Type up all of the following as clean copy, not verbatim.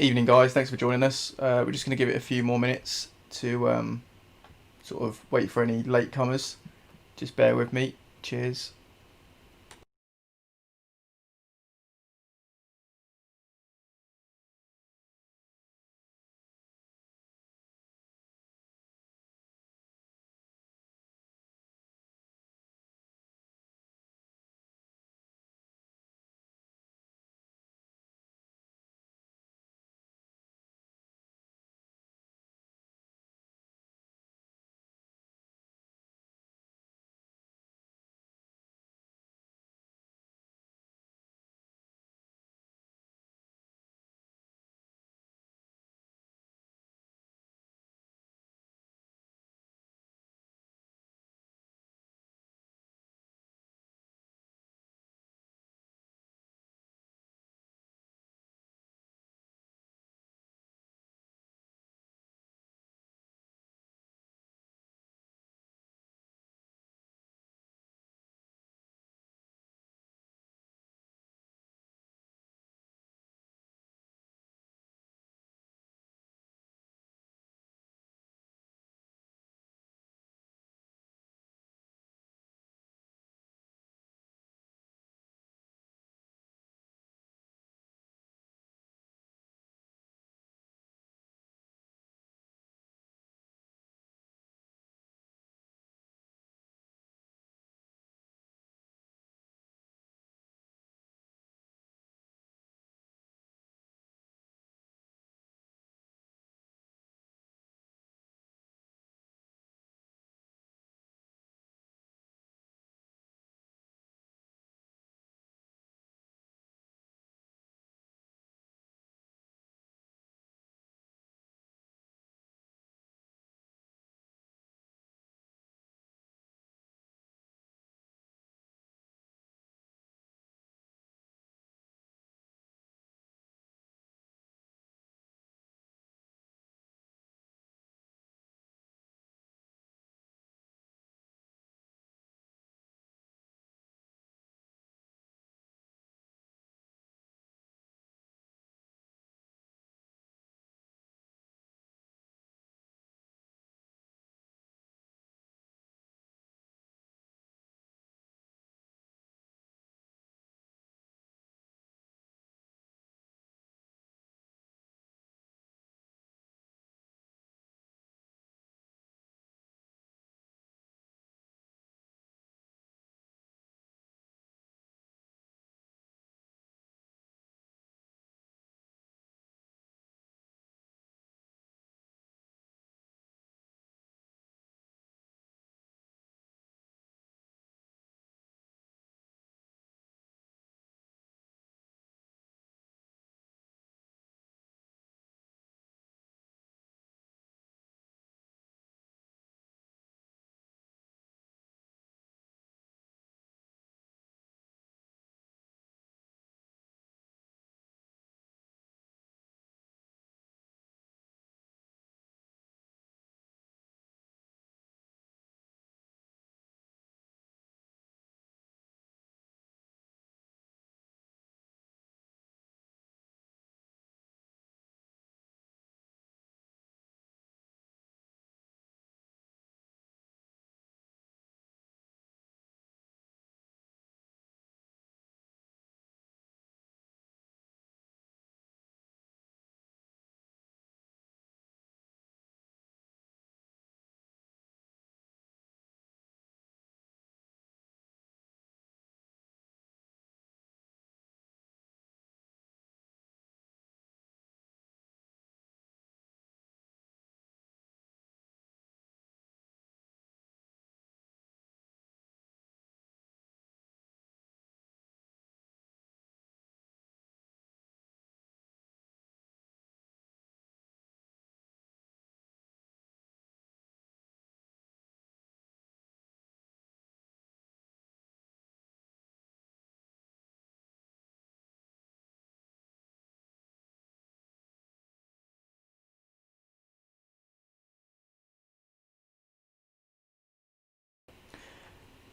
Evening, guys. Thanks for joining us. We're just going to give it a few more minutes to sort of wait for any latecomers. Just bear with me. Cheers.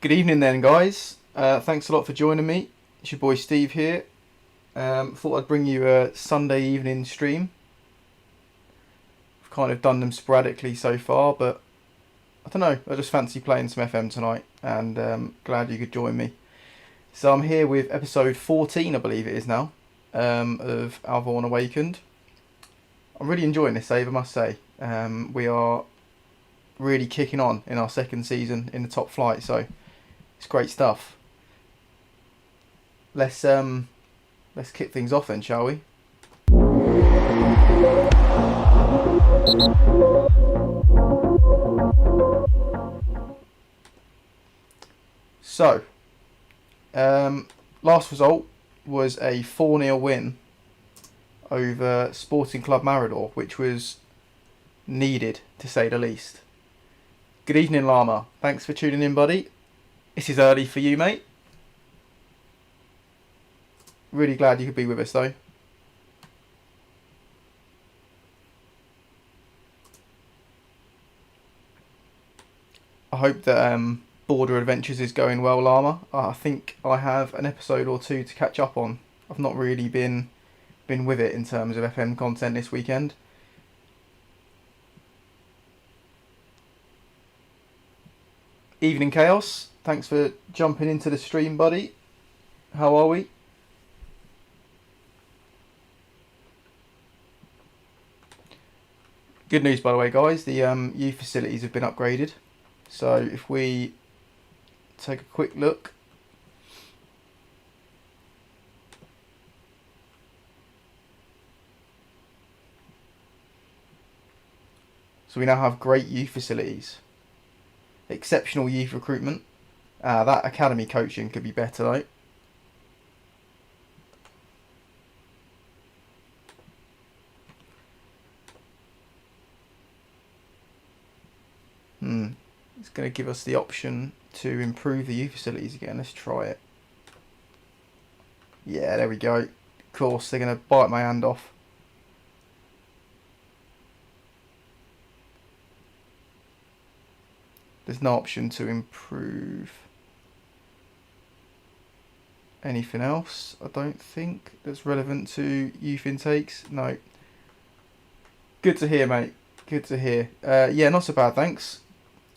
Good evening, then, guys. Thanks a lot for joining me. It's your boy Steve here. Thought I'd bring you a Sunday evening stream kind of done them sporadically so far, but I don't know, I just fancy playing some FM tonight, and glad you could join me. So I'm here with episode 14, I believe it is now, of Voin Awakened. I'm really enjoying this save, I must say. We are really kicking on in our second season in the top flight, so it's great stuff. Let's kick things off then, shall we? So, last result was a 4-0 win over Sporting Club Marador, which was needed, to say the least. Good evening, Llama. Thanks for tuning in, buddy. This is early for you, mate. Really glad you could be with us, though. I hope that Border Adventures is going well, Llama. I think I have an episode or two to catch up on. I've not really been with it in terms of FM content this weekend. Evening Chaos, thanks for jumping into the stream, buddy. How are we? Good news, by the way, guys. The youth facilities have been upgraded. So if we take a quick look. So we now have great youth facilities. Exceptional youth recruitment. That academy coaching could be better, though. It's going to give us the option to improve the youth facilities again. Let's try it. Yeah, there we go. Of course, they're going to bite my hand off. There's no option to improve anything else, I don't think, that's relevant to youth intakes. No. Good to hear, mate. Good to hear. Yeah, not so bad, thanks.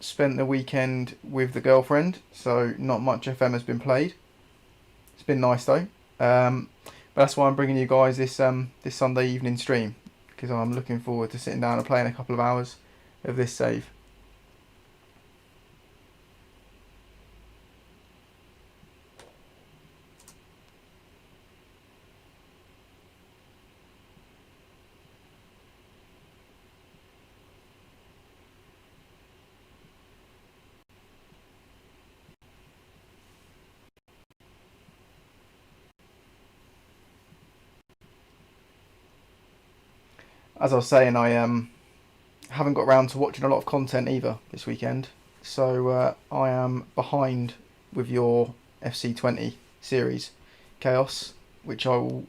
Spent the weekend with the girlfriend, so not much FM has been played. It's been nice though. But that's why I'm bringing you guys this Sunday evening stream, because I'm looking forward to sitting down and playing a couple of hours of this save. As I was saying, I haven't got around to watching a lot of content either this weekend, so I am behind with your FC20 series, Chaos, which I will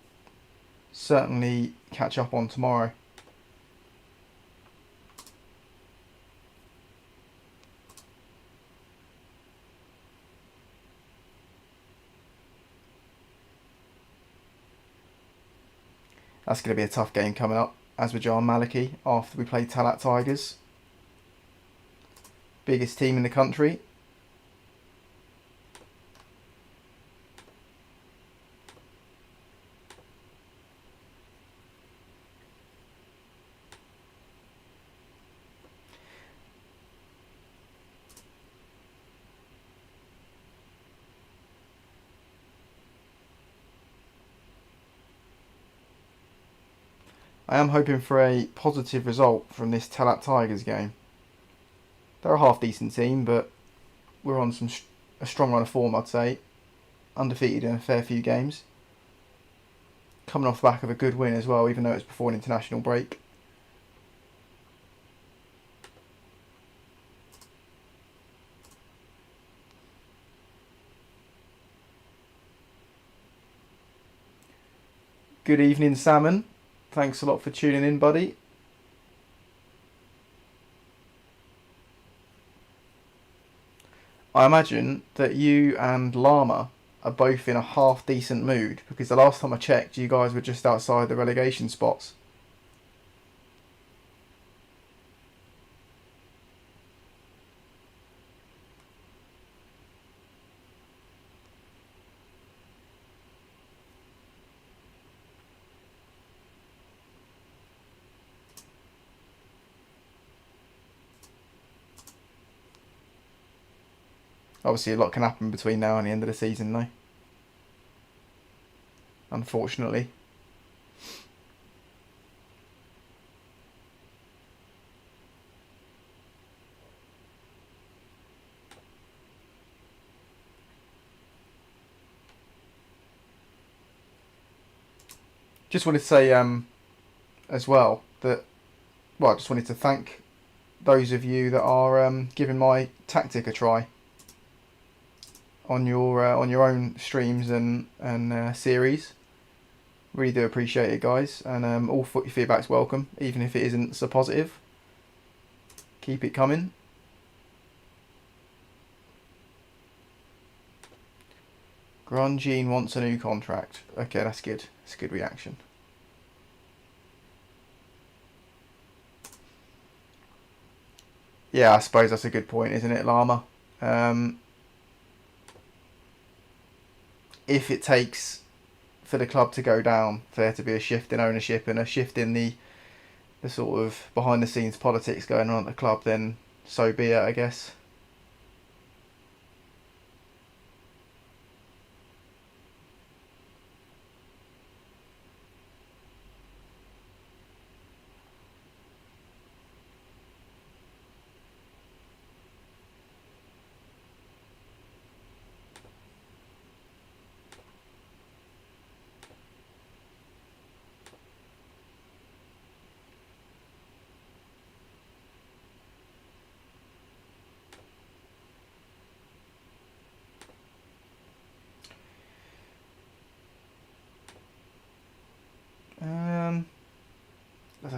certainly catch up on tomorrow. That's going to be a tough game coming up. Aswijan Malikiy after we play Talat Tigers. Biggest team in the country. I am hoping for a positive result from this Talat Tigers game. They're a half decent team, but we're on a strong run of form, I'd say. Undefeated in a fair few games. Coming off the back of a good win as well, even though it's before an international break. Good evening, Salmon. Thanks a lot for tuning in, buddy. I imagine that you and Llama are both in a half decent mood, because the last time I checked, you guys were just outside the relegation spots. Obviously, a lot can happen between now and the end of the season, though. Unfortunately. Just wanted to say as well that, well, I just wanted to thank those of you that are giving my tactic a try on your own streams and series. Really do appreciate it, guys, and all your feedback's welcome, even if it isn't so positive. Keep it coming. Grungene wants a new contract. Okay, that's good. That's a good reaction. Yeah, I suppose that's a good point, isn't it, Llama? If it takes for the club to go down, for there to be a shift in ownership and a shift in the sort of behind the scenes politics going on at the club, then so be it, I guess.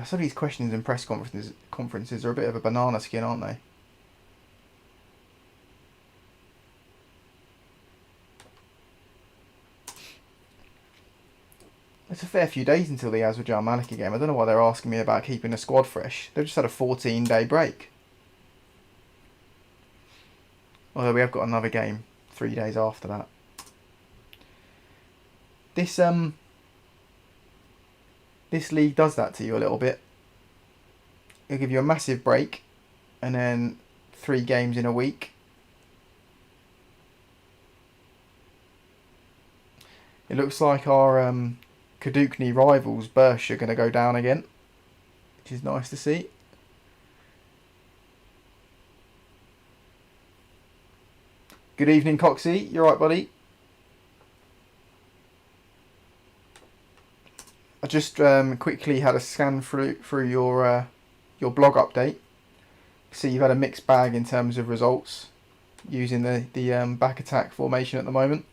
Some of these questions in press conferences are a bit of a banana skin, aren't they? It's a fair few days until the Aswijan Malikiy game. I don't know why they're asking me about keeping the squad fresh. They've just had a 14-day break. Although we have got another game 3 days after that. This league does that to you a little bit. It'll give you a massive break and then 3 games in a week. It looks like our Kadukni rivals, Bursch, are going to go down again, which is nice to see. Good evening, Coxie. You alright, buddy? I just quickly had a scan through your blog update. See, you've had a mixed bag in terms of results using the back attack formation at the moment.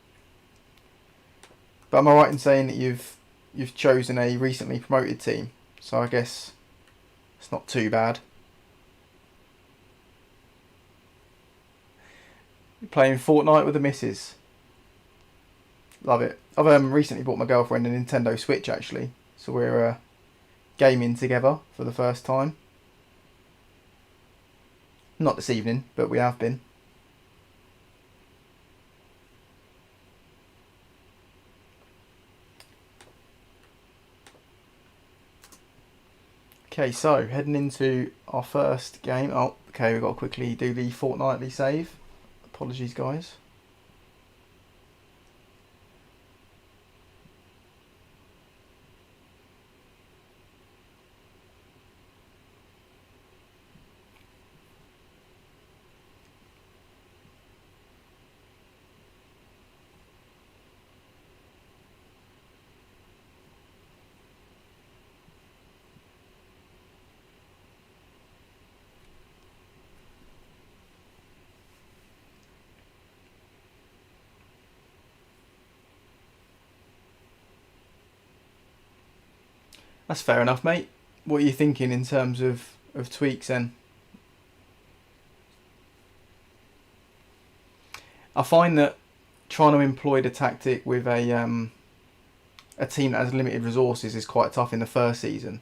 But am I right in saying that you've chosen a recently promoted team? So I guess it's not too bad. You're playing Fortnite with the missus. Love it. I've recently bought my girlfriend a Nintendo Switch, actually. So we're gaming together for the first time. Not this evening, but we have been. Okay, so heading into our first game. Oh, okay, we've got to quickly do the fortnightly save. Apologies, guys. That's fair enough, mate. What are you thinking in terms of tweaks then? I find that trying to employ the tactic with a team that has limited resources is quite tough in the first season,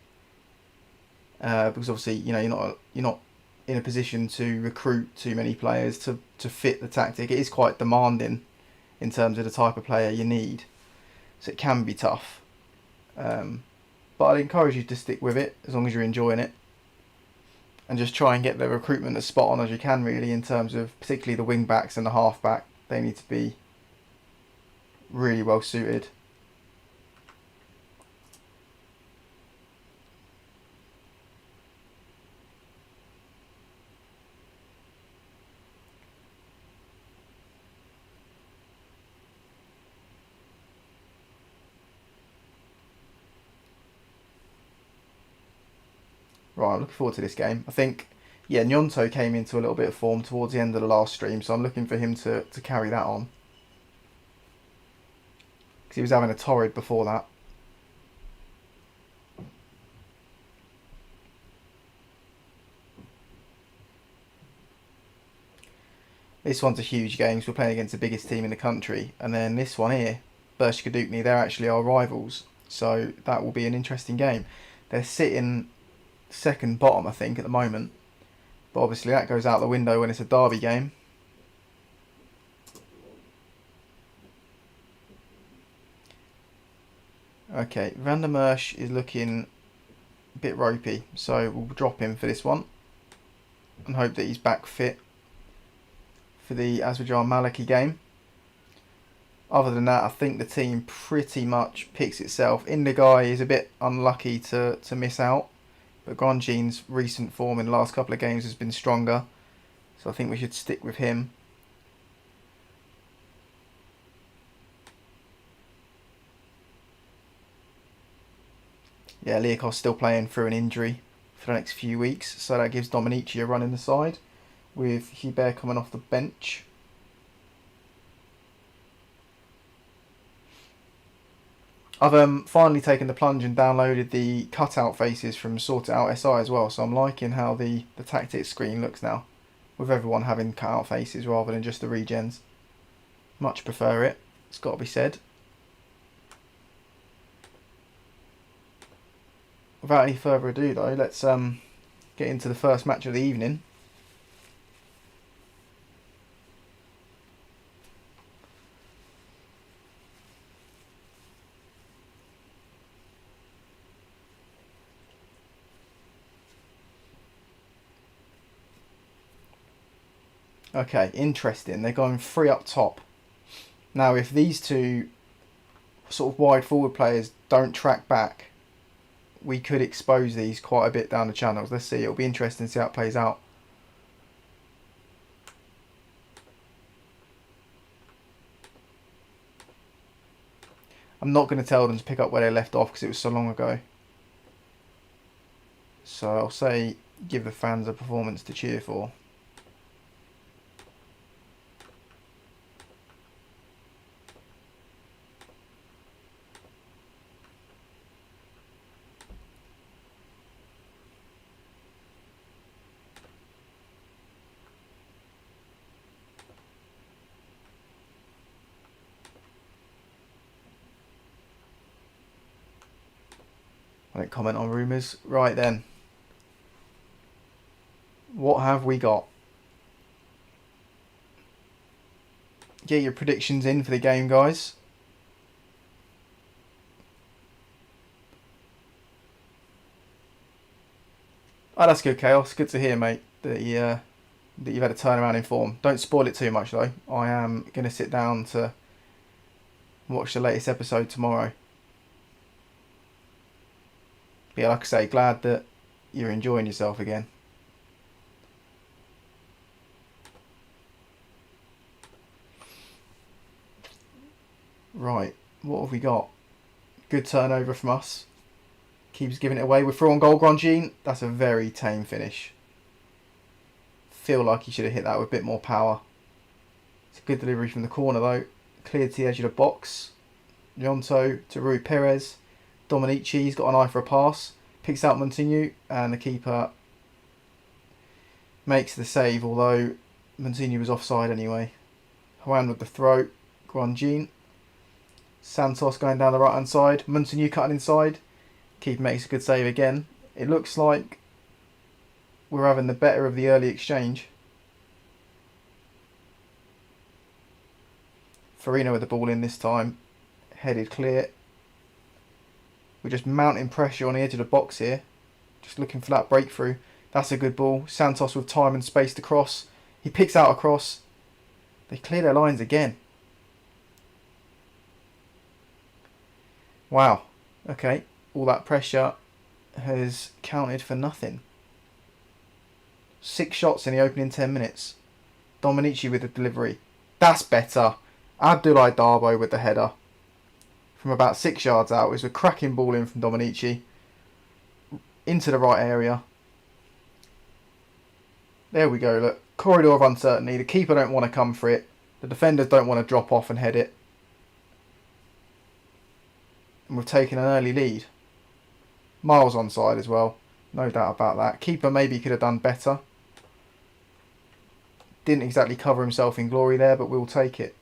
because obviously you're not in a position to recruit too many players to fit the tactic. It is quite demanding in terms of the type of player you need, so it can be tough. But I'd encourage you to stick with it as long as you're enjoying it. and just try and get the recruitment as spot on as you can, really, in terms of particularly the wing backs and the half back. They need to be really well suited. Right, I'm looking forward to this game. I think, yeah, Gnonto came into a little bit of form towards the end of the last stream, so I'm looking for him to carry that on. Because he was having a torrid before that. This one's a huge game, so we're playing against the biggest team in the country. And then this one here, Bershka they're actually our rivals. So that will be an interesting game. They're sitting second bottom, I think, at the moment. But obviously that goes out the window when it's a derby game. Okay, Van der Merch is looking a bit ropey, so we'll drop him for this one. And hope that he's back fit for the Aswijan Malikiy game. Other than that, I think the team pretty much picks itself. Indigai is a bit unlucky to miss out. But Grandjean's recent form in the last couple of games has been stronger. So I think we should stick with him. Yeah, Liakos still playing through an injury for the next few weeks. So that gives Dominici a run in the side, with Hubert coming off the bench. I've finally taken the plunge and downloaded the cutout faces from Sort It Out SI as well, so I'm liking how the tactics screen looks now, with everyone having cutout faces rather than just the regens. Much prefer it, it's got to be said. Without any further ado though, let's get into the first match of the evening. Okay, interesting. They're going 3 up top. Now, if these two sort of wide forward players don't track back, we could expose these quite a bit down the channels. Let's see. It'll be interesting to see how it plays out. I'm not going to tell them to pick up where they left off because it was so long ago. So I'll say give the fans a performance to cheer for. I don't comment on rumours. Right then. What have we got? Get your predictions in for the game, guys. Oh, that's good, Chaos. Good to hear, mate, that you've had a turnaround in form. Don't spoil it too much, though. I am going to sit down to watch the latest episode tomorrow. But yeah, like I say, glad that you're enjoying yourself again. Right, what have we got? Good turnover from us. Keeps giving it away. We're through on goal, Grandjean. That's a very tame finish. Feel like he should have hit that with a bit more power. It's a good delivery from the corner though. Cleared to the edge of the box. Gnonto to Rui Perez. Dominici's got an eye for a pass. Picks out Montigny and the keeper makes the save, although Montigny was offside anyway. Juan with the throw. Grandjean. Santos going down the right hand side. Montigny cutting inside. Keeper makes a good save again. It looks like we're having the better of the early exchange. Farina with the ball in this time. Headed clear. We're just mounting pressure on the edge of the box here. Just looking for that breakthrough. That's a good ball. Santos with time and space to cross. He picks out a cross. They clear their lines again. Wow. Okay. All that pressure has counted for nothing. 6 shots in the opening 10 minutes. Dominici with the delivery. That's better. Abdoulaye Darbo with the header. From about 6 yards out. It was a cracking ball in from Dominici. Into the right area. There we go, look. Corridor of uncertainty. The keeper don't want to come for it. The defenders don't want to drop off and head it. And we've taken an early lead. Miles onside as well. No doubt about that. Keeper maybe could have done better. Didn't exactly cover himself in glory there, but we'll take it.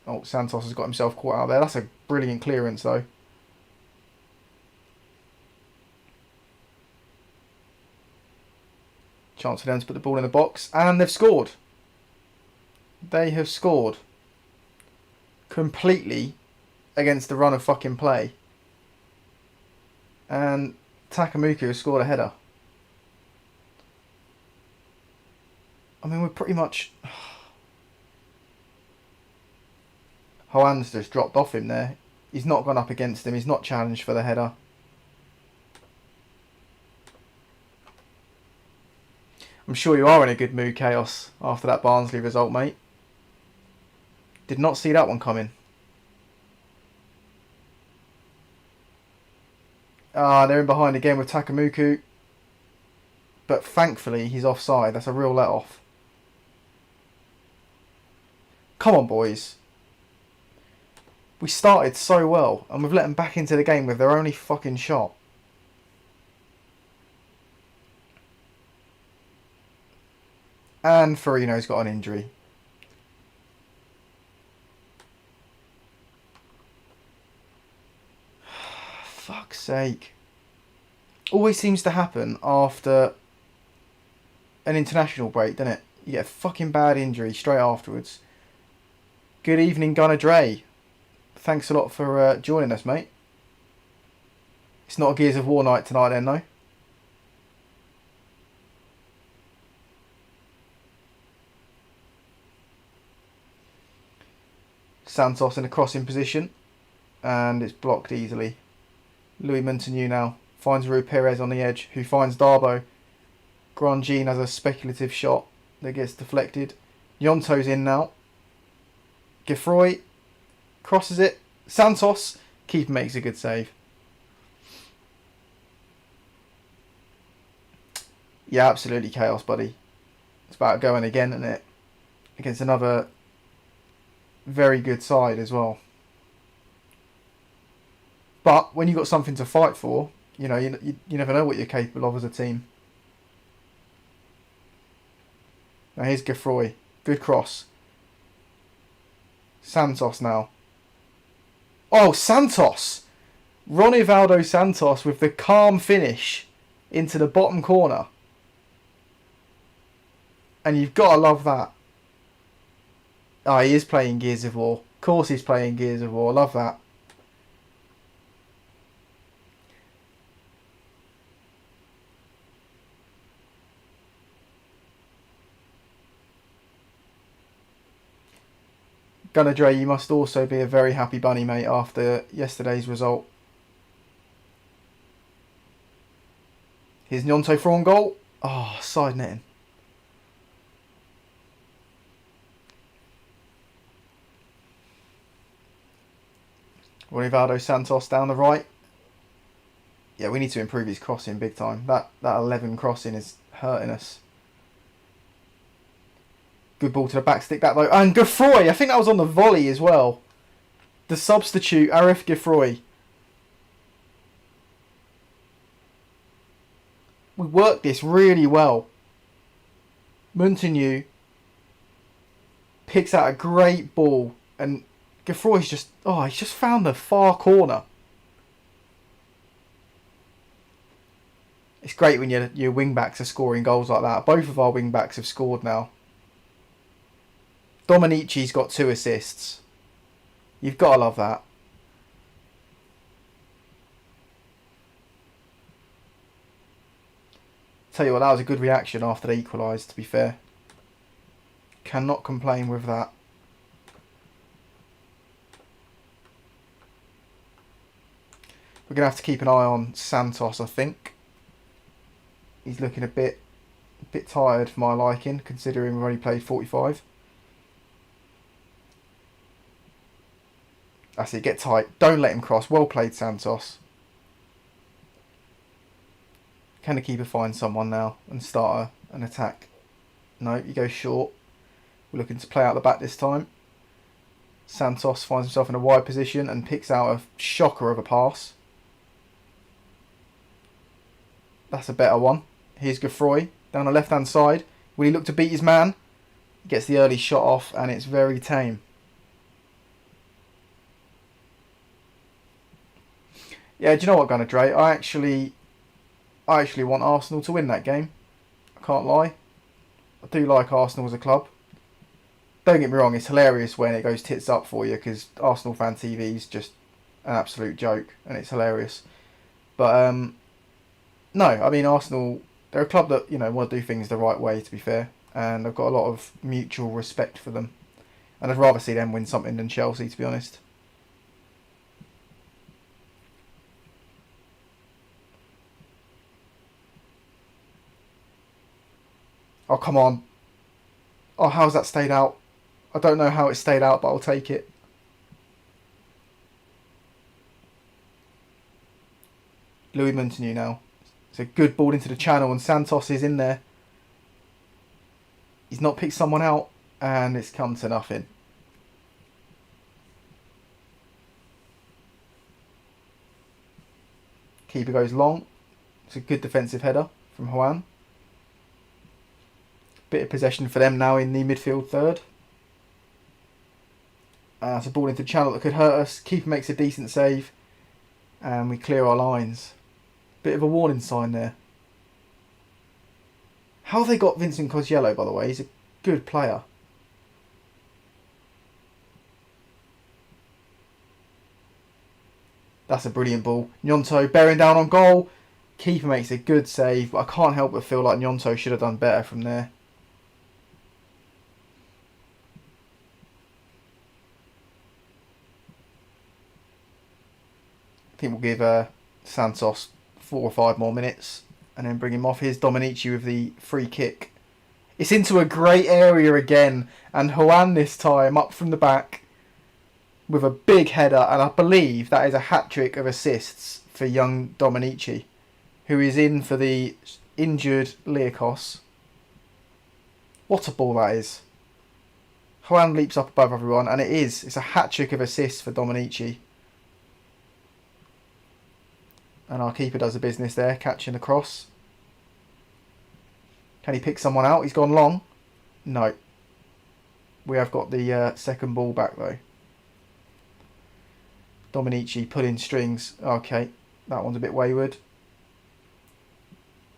Oh, Santos has got himself caught out there. That's a brilliant clearance though. Chance for them to put the ball in the box. And they've scored. They have scored. Completely against the run of fucking play. And Takamuku has scored a header. I mean, we're pretty much... Hoan's just dropped off him there. He's not gone up against him. He's not challenged for the header. I'm sure you are in a good mood, Chaos, after that Barnsley result, mate. Did not see that one coming. They're in behind again with Takamuku. But thankfully, he's offside. That's a real let-off. Come on, boys. We started so well, and we've let them back into the game with their only fucking shot. And Farino's got an injury. Fuck's sake. Always seems to happen after an international break, doesn't it? You get a fucking bad injury straight afterwards. Good evening, Gunnar Dre. Thanks a lot for joining us, mate. It's not a Gears of War night tonight then, though. Santos in a crossing position. And it's blocked easily. Louis Montagnier now finds Rui Perez on the edge, who finds Darbo. Grandjean has a speculative shot that gets deflected. Yonto's in now. Geoffroy crosses it. Santos. Keeper makes a good save. Yeah, absolutely chaos, buddy. It's about going again, isn't it? Against another very good side as well. But when you've got something to fight for, you know, you never know what you're capable of as a team. Now here's Geoffroy. Good cross. Santos now. Oh, Santos! Ronivaldo Santos with the calm finish into the bottom corner. And you've got to love that. Oh, he is playing Gears of War. Of course he's playing Gears of War. Love that. Gunnar Dre, you must also be a very happy bunny, mate, after yesterday's result. Here's Nyonto for on goal. Oh, side netting. Ronivaldo Santos down the right. Yeah, we need to improve his crossing big time. That 11 crossing is hurting us. Good ball to the back stick that though. And Geoffroy, I think that was on the volley as well. The substitute, Arif Geoffroy. We worked this really well. Montagnier picks out a great ball. And Geoffroy's just, he's just found the far corner. It's great when your wing-backs are scoring goals like that. Both of our wing-backs have scored now. Dominici's got 2 assists. You've got to love that. Tell you what, that was a good reaction after they equalised, to be fair. Cannot complain with that. We're going to have to keep an eye on Santos, I think. He's looking a bit tired for my liking, considering we've only played 45. That's it, get tight. Don't let him cross. Well played, Santos. Can the keeper find someone now and start an attack? No, he goes short. We're looking to play out the back this time. Santos finds himself in a wide position and picks out a shocker of a pass. That's a better one. Here's Geoffroy down the left-hand side. Will he look to beat his man? He gets the early shot off and it's very tame. Yeah, do you know what, Gunnar Dre? I actually want Arsenal to win that game. I can't lie. I do like Arsenal as a club. Don't get me wrong, it's hilarious when it goes tits up for you because Arsenal fan TV is just an absolute joke and it's hilarious. But no, I mean Arsenal, they're a club that, you know, want to do things the right way, to be fair, and I've got a lot of mutual respect for them. And I'd rather see them win something than Chelsea, to be honest. Oh, come on. Oh, how's that stayed out? I don't know how it stayed out, but I'll take it. Louis Montagnier now. It's a good ball into the channel and Santos is in there. He's not picked someone out and it's come to nothing. Keeper goes long. It's a good defensive header from Voin. Bit of possession for them now in the midfield third. It's a ball into the channel that could hurt us. Keeper makes a decent save and we clear our lines. Bit of a warning sign there. How have they got Vincent Cosciello, by the way? He's a good player. That's a brilliant ball. Gnonto bearing down on goal. Keeper makes a good save, but I can't help but feel like Gnonto should have done better from there. I think we'll give Santos 4 or 5 more minutes and then bring him off. Here's Dominici with the free kick. It's into a great area again and Voin this time up from the back with a big header, and I believe that is a hat-trick of assists for young Dominici, who is in for the injured Liakos. What a ball that is. Voin leaps up above everyone and it's a hat-trick of assists for Dominici. And our keeper does the business there, catching the cross. Can he pick someone out? He's gone long. No. We have got the second ball back though. Dominici pulling strings. Okay, that one's a bit wayward.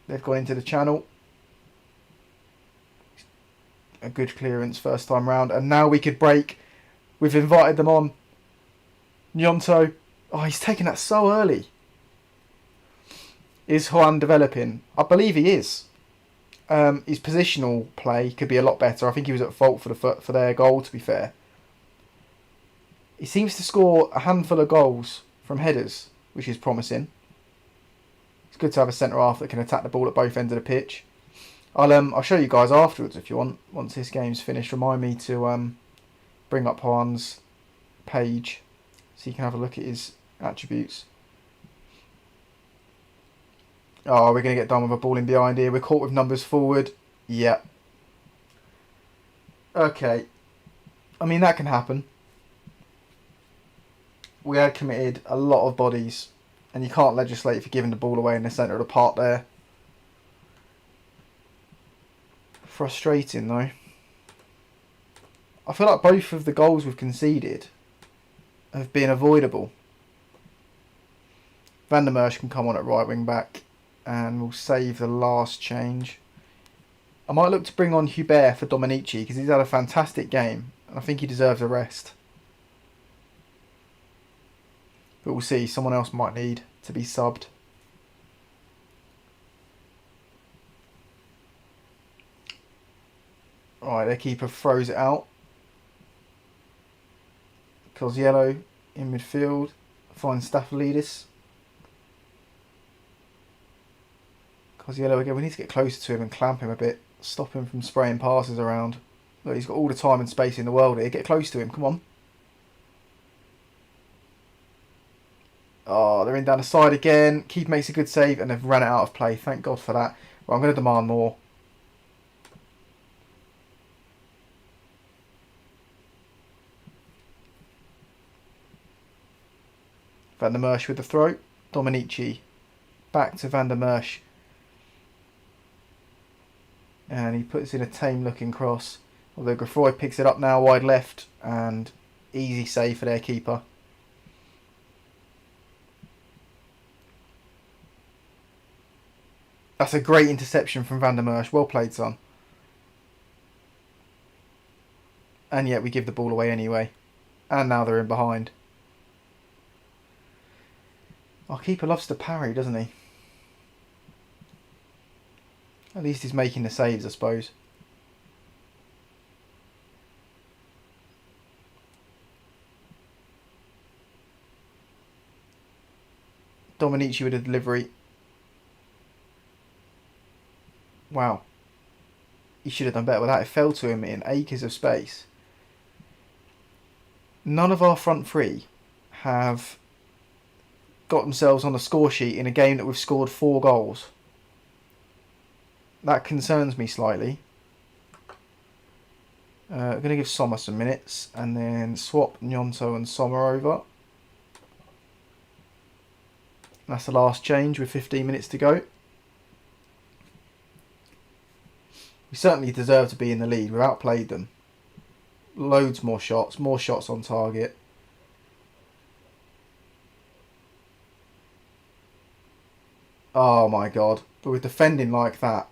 They've gone into the channel. A good clearance first time round. And now we could break. We've invited them on. Gnonto. Oh, he's taken that so early. Is Voin developing? I believe he is. His positional play could be a lot better. I think he was at fault for their goal, to be fair. He seems to score a handful of goals from headers, which is promising. It's good to have a centre-half that can attack the ball at both ends of the pitch. I'll show you guys afterwards if you want. Once this game's finished, remind me to bring up Voin's page so you can have a look at his attributes. Oh, we're going to get done with a ball in behind here. We're caught with numbers forward. Yeah. Okay. I mean, that can happen. We had committed a lot of bodies. And you can't legislate for giving the ball away in the centre of the park there. Frustrating, though. I feel like both of the goals we've conceded have been avoidable. Van der Merch can come on at right wing back. And we'll save the last change. I might look to bring on Hubert for Dominici because he's had a fantastic game. And I think he deserves a rest. But we'll see. Someone else might need to be subbed. Right, their keeper throws it out. Koziello in midfield. Finds Staphylidis. Koziello again. We need to get closer to him and clamp him a bit. Stop him from spraying passes around. Look, he's got all the time and space in the world here. Get close to him. Come on. Oh, they're in down the side again. Keeper makes a good save and they've ran it out of play. Thank God for that. Well, I'm going to demand more. Van der Merch with the throw. Dominici. Back to Van der Merch. And he puts in a tame looking cross. Although Geoffroy picks it up now wide left. And easy save for their keeper. That's a great interception from Van der Merch. Well played, son. And yet we give the ball away anyway. And now they're in behind. Our keeper loves to parry, doesn't he? At least he's making the saves, I suppose. Dominici with a delivery. Wow. He should have done better with that. It fell to him in acres of space. None of our front three have got themselves on the score sheet in a game that we've scored 4 goals. That concerns me slightly. I'm going to give Sommer some minutes and then swap Gnonto and Sommer over. That's the last change with 15 minutes to go. We certainly deserve to be in the lead. We've outplayed them. Loads more shots on target. Oh my God. But with defending like that.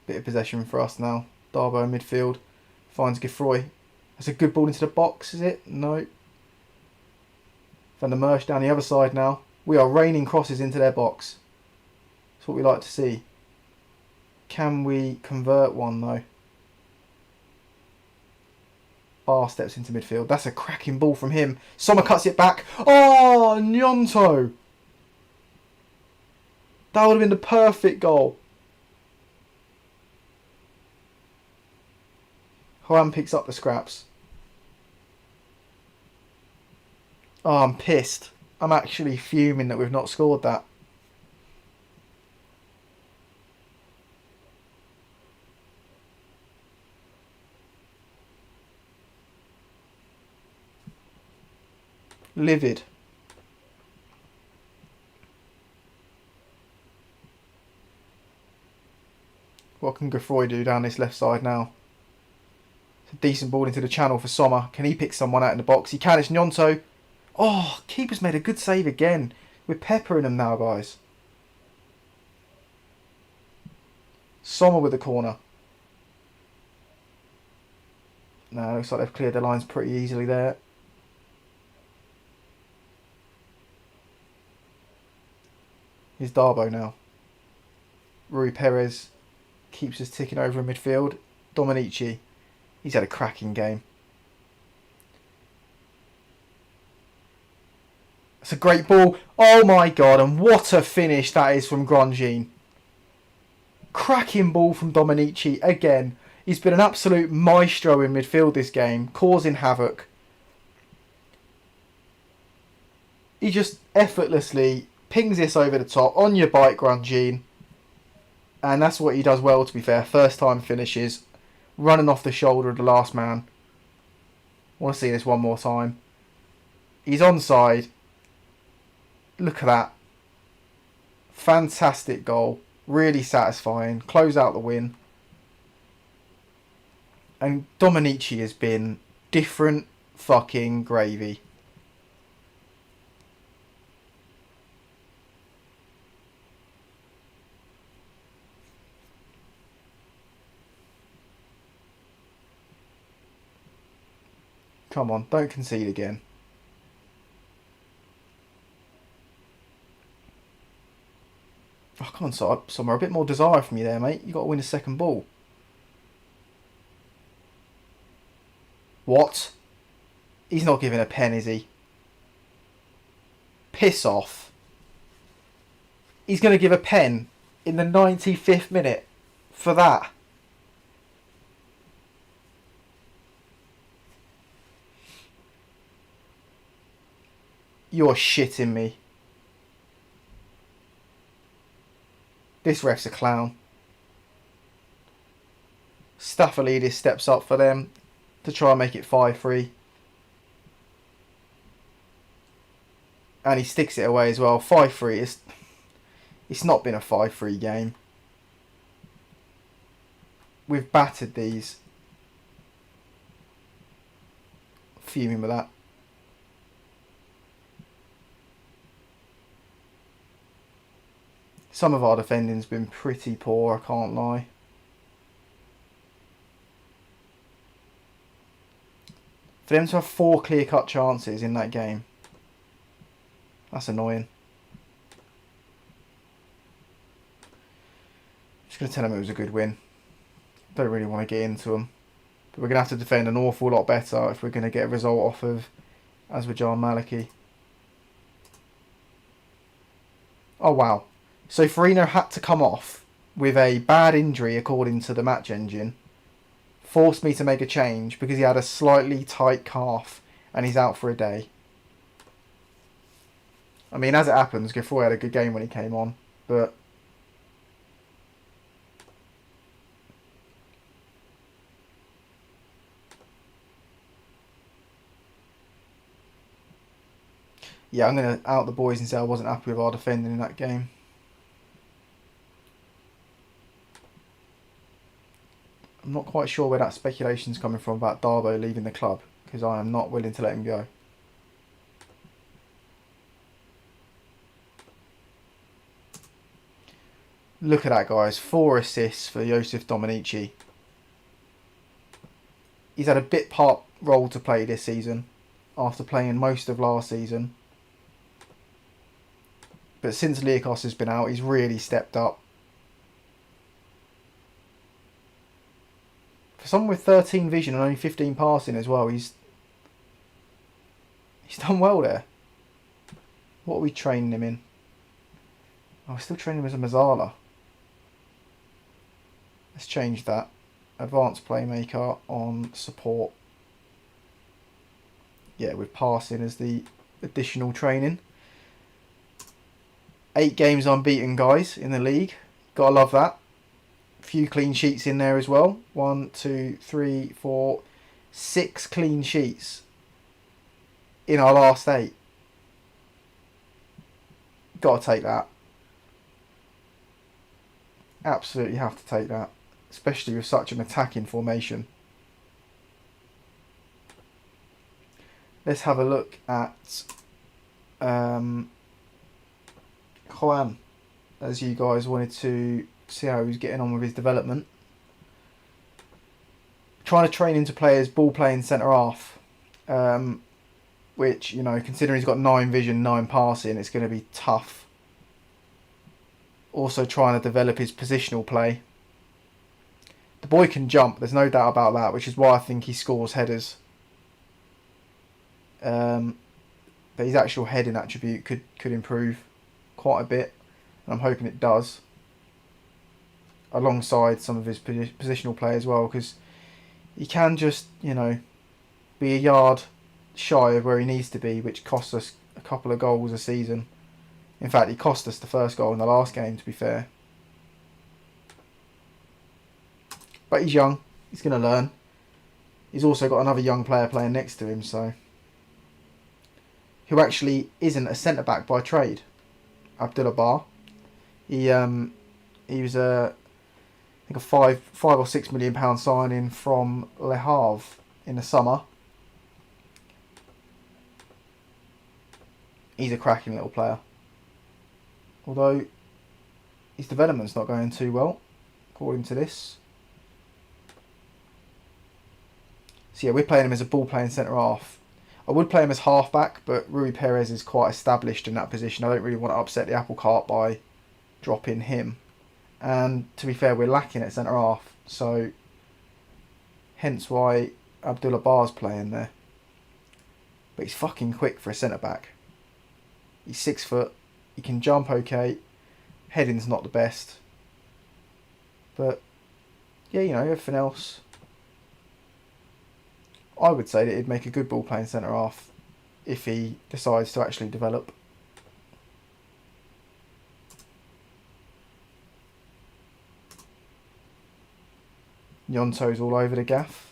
Bit of possession for us now. Darbo in midfield. Finds Geoffroy. That's a good ball into the box, is it? No. Van der Merch down the other side now. We are raining crosses into their box. That's what we like to see. Can we convert one though? Bar steps into midfield. That's a cracking ball from him. Sommer cuts it back. Oh, Gnonto! That would have been the perfect goal. Juan picks up the scraps. Oh, I'm pissed. I'm actually fuming that we've not scored that. Livid. What can Geoffroy do down this left side now? It's a decent ball into the channel for Sommer. Can he pick someone out in the box? He can. It's Gnonto. Oh, keeper's made a good save again. We're peppering them now, guys. Sommer with the corner. No, looks like they've cleared their lines pretty easily there. Here's Darbo now. Rui Perez keeps us ticking over in midfield. Dominici. He's had a cracking game. That's a great ball. Oh my God, and what a finish that is from Grandjean. Cracking ball from Dominici again. He's been an absolute maestro in midfield this game, causing havoc. He just effortlessly pings this over the top. On your bike, Grandjean. And that's what he does well, to be fair. First time finishes. Running off the shoulder of the last man. Want to see this one more time. He's onside. Look at that. Fantastic goal. Really satisfying. Close out the win. And Dominici has been different fucking gravy. Come on, don't concede again. Come on, Sommer, a bit more desire from you there, mate. You got to win a second ball. What? He's not giving a pen, is he? Piss off. He's going to give a pen in the 95th minute for that. You're shitting me. This ref's a clown. Staphylidis steps up for them to try and make it 5-3. And he sticks it away as well. 5-3. It's not been a 5-3 game. We've battered these. Fuming with that. Some of our defending's been pretty poor, I can't lie. For them to have 4 clear-cut chances in that game, that's annoying. Just going to tell them it was a good win. Don't really want to get into them. But we're going to have to defend an awful lot better if we're going to get a result off of Aswijan Malikiy. Oh, wow. So Farino had to come off with a bad injury according to the match engine. Forced me to make a change because he had a slightly tight calf and he's out for a day. I mean, as it happens, Gaffroy had a good game when he came on, but yeah, I'm going to out the boys and say I wasn't happy with our defending in that game. I'm not quite sure where that speculation's coming from about Darbo leaving the club, because I am not willing to let him go. Look at that, guys. 4 assists for Joseph Dominici. He's had a bit part role to play this season, after playing most of last season. But since Leakos has been out, he's really stepped up. For someone with 13 vision and only 15 passing as well, he's done well there. What are we training him in? Oh, we're still training him as a Mazzala. Let's change that. Advanced playmaker on support. Yeah, with passing as the additional training. 8 games unbeaten, guys, in the league. Gotta love that. Few clean sheets in there as well. 1, 2, 3, 4, 6 clean sheets in our last 8. Gotta take that. Absolutely have to take that, especially with such an attacking formation. Let's have a look at Juan, as you guys wanted to see how he was getting on with his development. Trying to train him to play as ball playing centre half, which, you know, considering he's got 9 vision, 9 passing, it's going to be tough. Also trying to develop his positional play. The boy can jump, there's no doubt about that, which is why I think he scores headers. But his actual heading attribute could improve quite a bit, and I'm hoping it does, alongside some of his positional play as well, because he can just, you know, be a yard shy of where he needs to be, which costs us a couple of goals a season. In fact, he cost us the first goal in the last game, to be fair. But he's young, he's going to learn. He's also got another young player playing next to him, so who actually isn't a centre-back by trade, Abdullah Bar. He was I think a £5 or £6 million signing from Le Havre in the summer. He's a cracking little player, although his development's not going too well, according to this. So yeah, we're playing him as a ball-playing centre-half. I would play him as half-back, but Rui Perez is quite established in that position. I don't really want to upset the apple cart by drop in him. And to be fair, we're lacking at centre half, so hence why Abdullah Bar's playing there. But he's fucking quick for a centre back. He's 6 foot. He can jump okay. Heading's not the best. But yeah, you know, everything else, I would say that he'd make a good ball playing centre half if he decides to actually develop. Yonto's all over the gaff.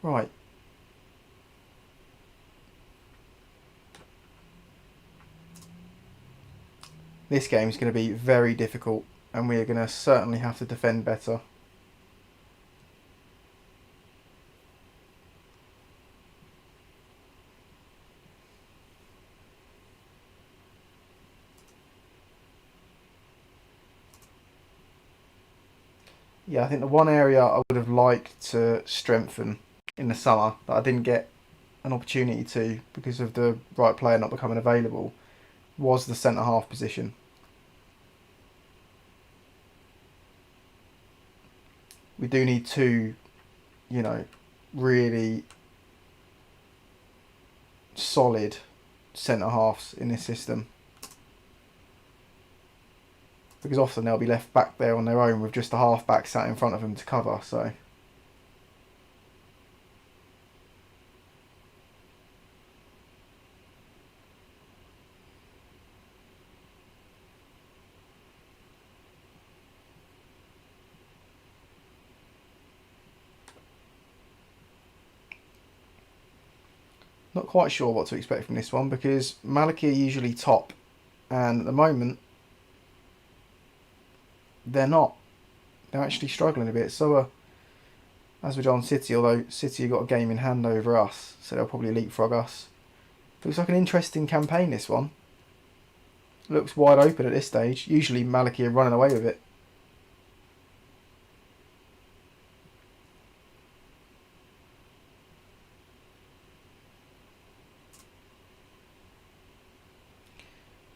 Right. This game is going to be very difficult, and we are going to certainly have to defend better. Yeah, I think the one area I would have liked to strengthen in the summer that I didn't get an opportunity to because of the right player not becoming available was the centre half position. We do need two, you know, really solid centre halves in this system, because often they'll be left back there on their own with just a half back sat in front of them to cover. So not quite sure what to expect from this one, because Malikiy are usually top, and at the moment they're not. They're actually struggling a bit. So Aswijan City, although City have got a game in hand over us, so they'll probably leapfrog us. Looks like an interesting campaign, this one. Looks wide open at this stage. Usually Malikiy are running away with it.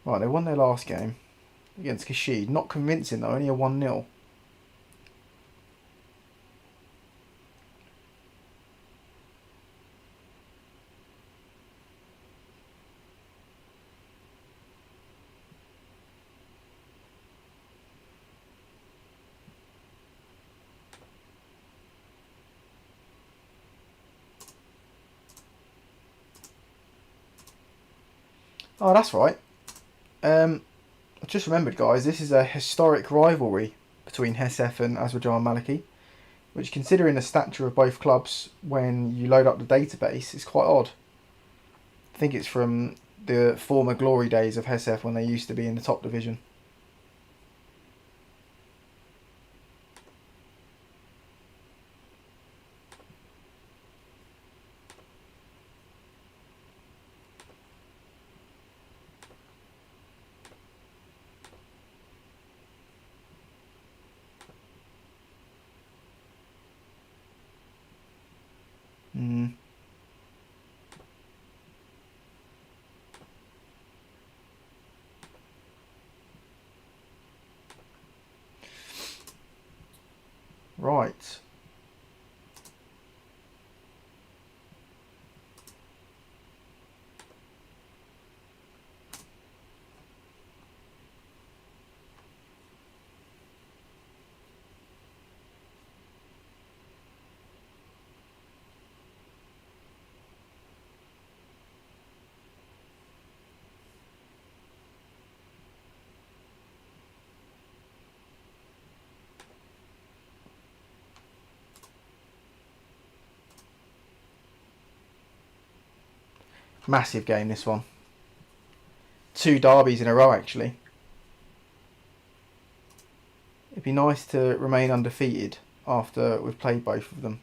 Right, they won their last game against Kashid. Not convincing though, only a 1-0. Oh, that's right. I just remembered, guys, this is a historic rivalry between Hesef and Aswijan Malikiy, which, considering the stature of both clubs when you load up the database, is quite odd. I think it's from the former glory days of Hesef when they used to be in the top division. Mm. Right. Massive game, this one. 2 derbies in a row, actually. It'd be nice to remain undefeated after we've played both of them.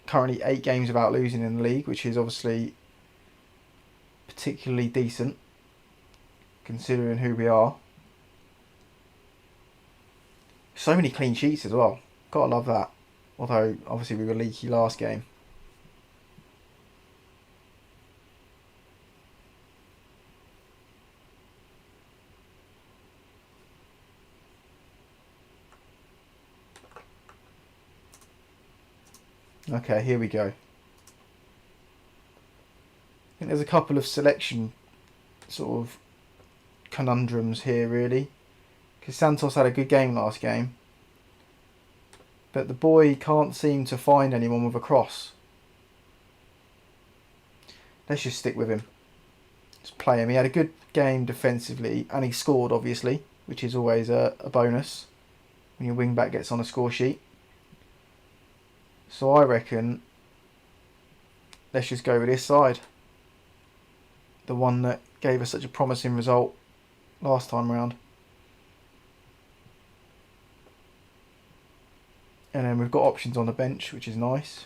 Currently 8 games without losing in the league, which is obviously particularly decent considering who we are. So many clean sheets as well. Gotta love that. Although, obviously, we were leaky last game. Okay, here we go. I think there's a couple of selection sort of conundrums here, really. Because Santos had a good game last game. But the boy can't seem to find anyone with a cross. Let's just stick with him. Let's play him. He had a good game defensively. And he scored, obviously. Which is always a bonus when your wing-back gets on a score sheet. So I reckon let's just go with this side. The one that gave us such a promising result last time round. And then we've got options on the bench, which is nice.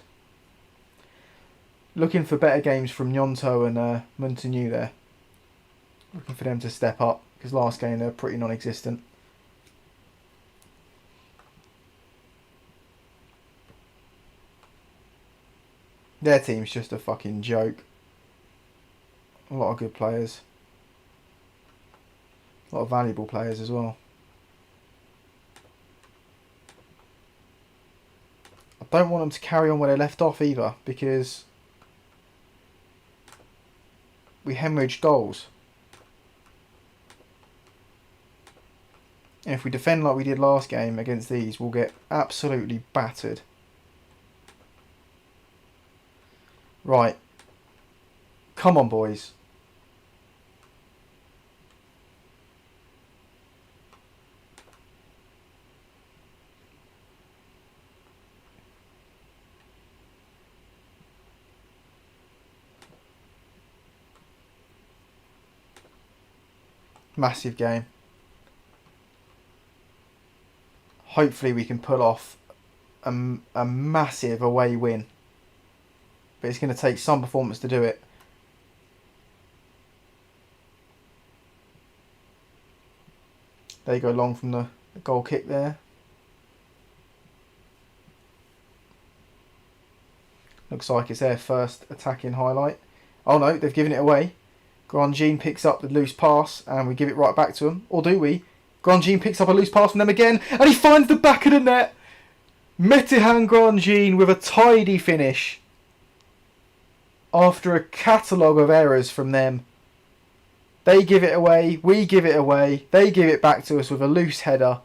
Looking for better games from Gnonto and Montagnier there. Looking for them to step up, because last game they were pretty non-existent. Their team's just a fucking joke. A lot of good players. A lot of valuable players as well. I don't want them to carry on where they left off either, because we hemorrhaged goals. And if we defend like we did last game against these, we'll get absolutely battered. Right. Come on, boys. Massive game. Hopefully we can pull off a massive away win. But it's going to take some performance to do it. There you go, long from the goal kick there. Looks like it's their first attacking highlight. Oh no, they've given it away. Grandjean picks up the loose pass and we give it right back to him. Or do we? Grandjean picks up a loose pass from them again and he finds the back of the net. Metihan Grandjean with a tidy finish. After a catalogue of errors from them. They give it away, we give it away, they give it back to us with a loose header.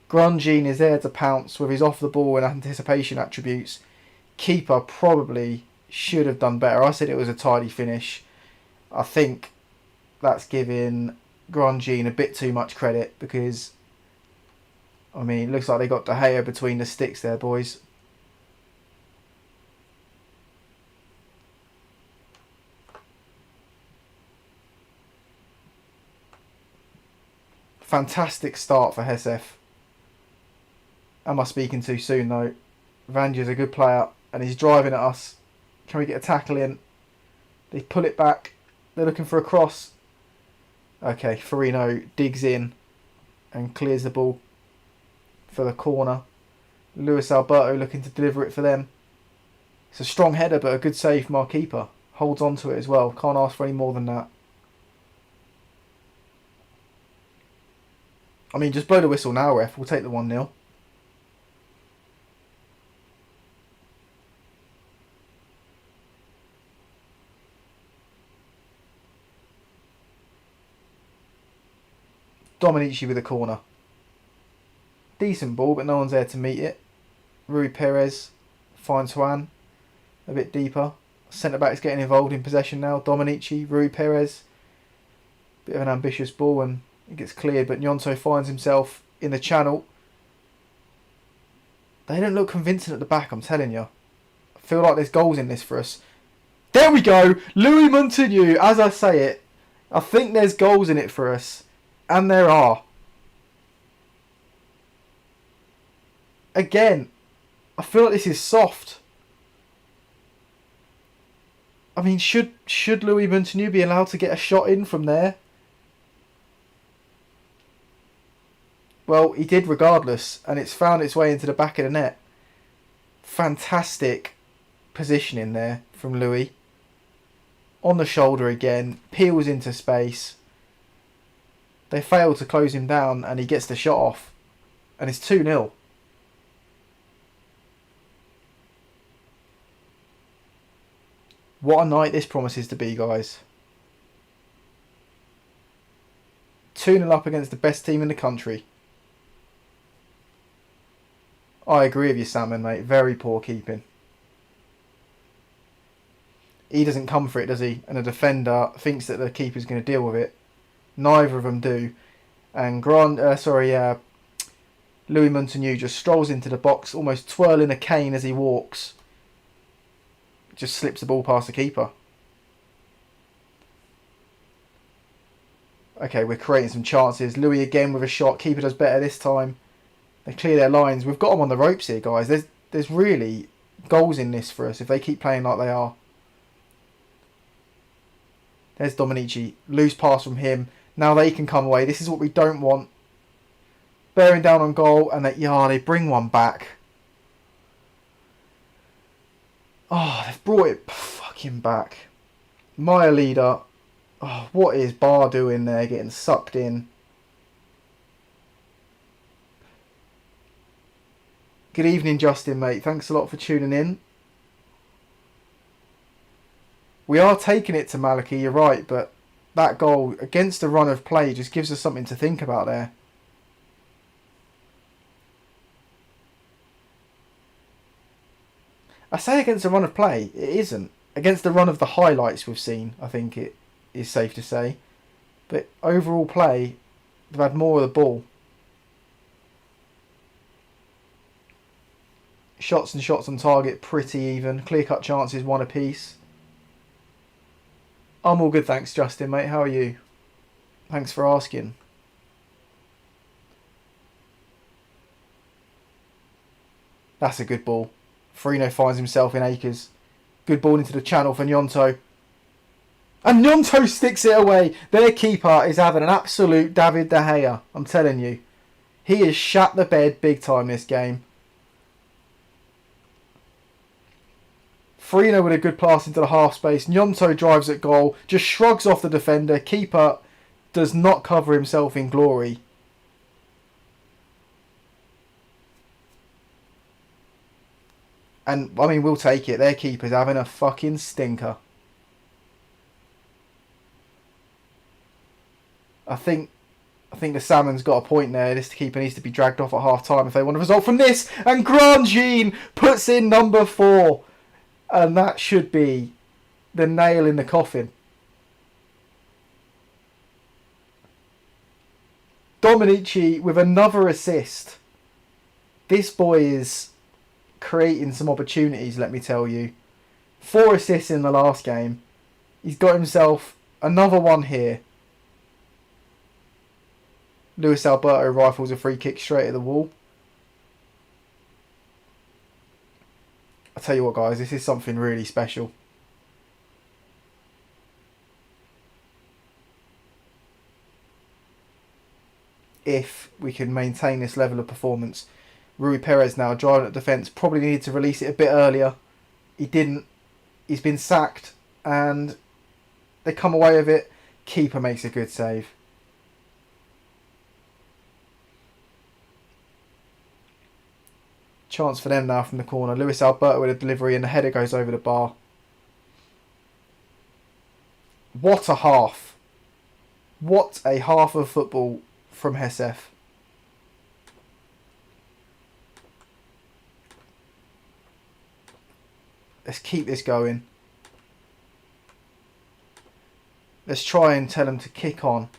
Grandjean is there to pounce with his off the ball and anticipation attributes. Keeper probably should have done better. I said it was a tidy finish. I think that's giving Grandjean a bit too much credit because, I mean, it looks like they got De Gea between the sticks there, boys. Fantastic start for Hesef. Am I speaking too soon though? Vanja's a good player and he's driving at us. Can we get a tackle in? They pull it back. They're looking for a cross. Okay, Farino digs in and clears the ball for the corner. Luis Alberto looking to deliver it for them. It's a strong header but a good save from our keeper. Holds on to it as well. Can't ask for any more than that. I mean, just blow the whistle now, ref. We'll take the 1-0. Dominici with a corner. Decent ball, but no one's there to meet it. Rui Perez finds Juan a bit deeper. Centre back is getting involved in possession now. Dominici, Rui Perez. Bit of an ambitious ball and it gets cleared, but Gnonto finds himself in the channel. They don't look convincing at the back, I'm telling you. I feel like there's goals in this for us. There we go. Louis Montagnier, as I say it. I think there's goals in it for us. And there are. Again, I feel like this is soft. I mean, should Louis Montagnier be allowed to get a shot in from there? Well, he did regardless, and it's found its way into the back of the net. Fantastic positioning there from Louis. On the shoulder again, peels into space. They fail to close him down, and he gets the shot off. And it's 2-0. What a night this promises to be, guys. 2-0 up against the best team in the country. I agree with you, Salmon, mate. Very poor keeping. He doesn't come for it, does he? And the defender thinks that the keeper's going to deal with it. Neither of them do. And Louis Montagnier just strolls into the box, almost twirling a cane as he walks. Just slips the ball past the keeper. Okay, we're creating some chances. Louis again with a shot. Keeper does better this time. They clear their lines. We've got them on the ropes here, guys. There's really goals in this for us if they keep playing like they are. There's Dominici. Loose pass from him. Now they can come away. This is what we don't want. Bearing down on goal, and they bring one back. Oh, they've brought it fucking back. Maya leader. Oh, what is Barr doing there? Getting sucked in. Good evening, Justin, mate. Thanks a lot for tuning in. We are taking it to Malikiy, you're right, but that goal against the run of play just gives us something to think about there. I say against the run of play, it isn't. Against the run of the highlights we've seen, I think it is safe to say. But overall play, they've had more of the ball. Shots and shots on target, pretty even. Clear-cut chances, one apiece. I'm all good, thanks, Justin, mate. How are you? Thanks for asking. That's a good ball. Frino finds himself in acres. Good ball into the channel for Gnonto. And Gnonto sticks it away. Their keeper is having an absolute David De Gea. I'm telling you. He has shat the bed big time this game. Frino with a good pass into the half space. Gnonto drives at goal. Just shrugs off the defender. Keeper does not cover himself in glory. And, I mean, we'll take it. Their keeper's having a fucking stinker. I think the Salmon's got a point there. This keeper needs to be dragged off at half-time if they want a result from this. And Grandjean puts in number 4. And that should be the nail in the coffin. Dominici with another assist. This boy is creating some opportunities, let me tell you. 4 assists in the last game. He's got himself another one here. Luis Alberto rifles a free kick straight at the wall. I'll tell you what, guys, this is something really special. If we can maintain this level of performance. Rui Perez now driving at defence. Probably needed to release it a bit earlier. He didn't. He's been sacked. And they come away with it. Keeper makes a good save. Chance for them now from the corner. Luis Alberto with a delivery and the header goes over the bar. What a half. What a half of football from Hesef. Let's keep this going. Let's try and tell them to kick on.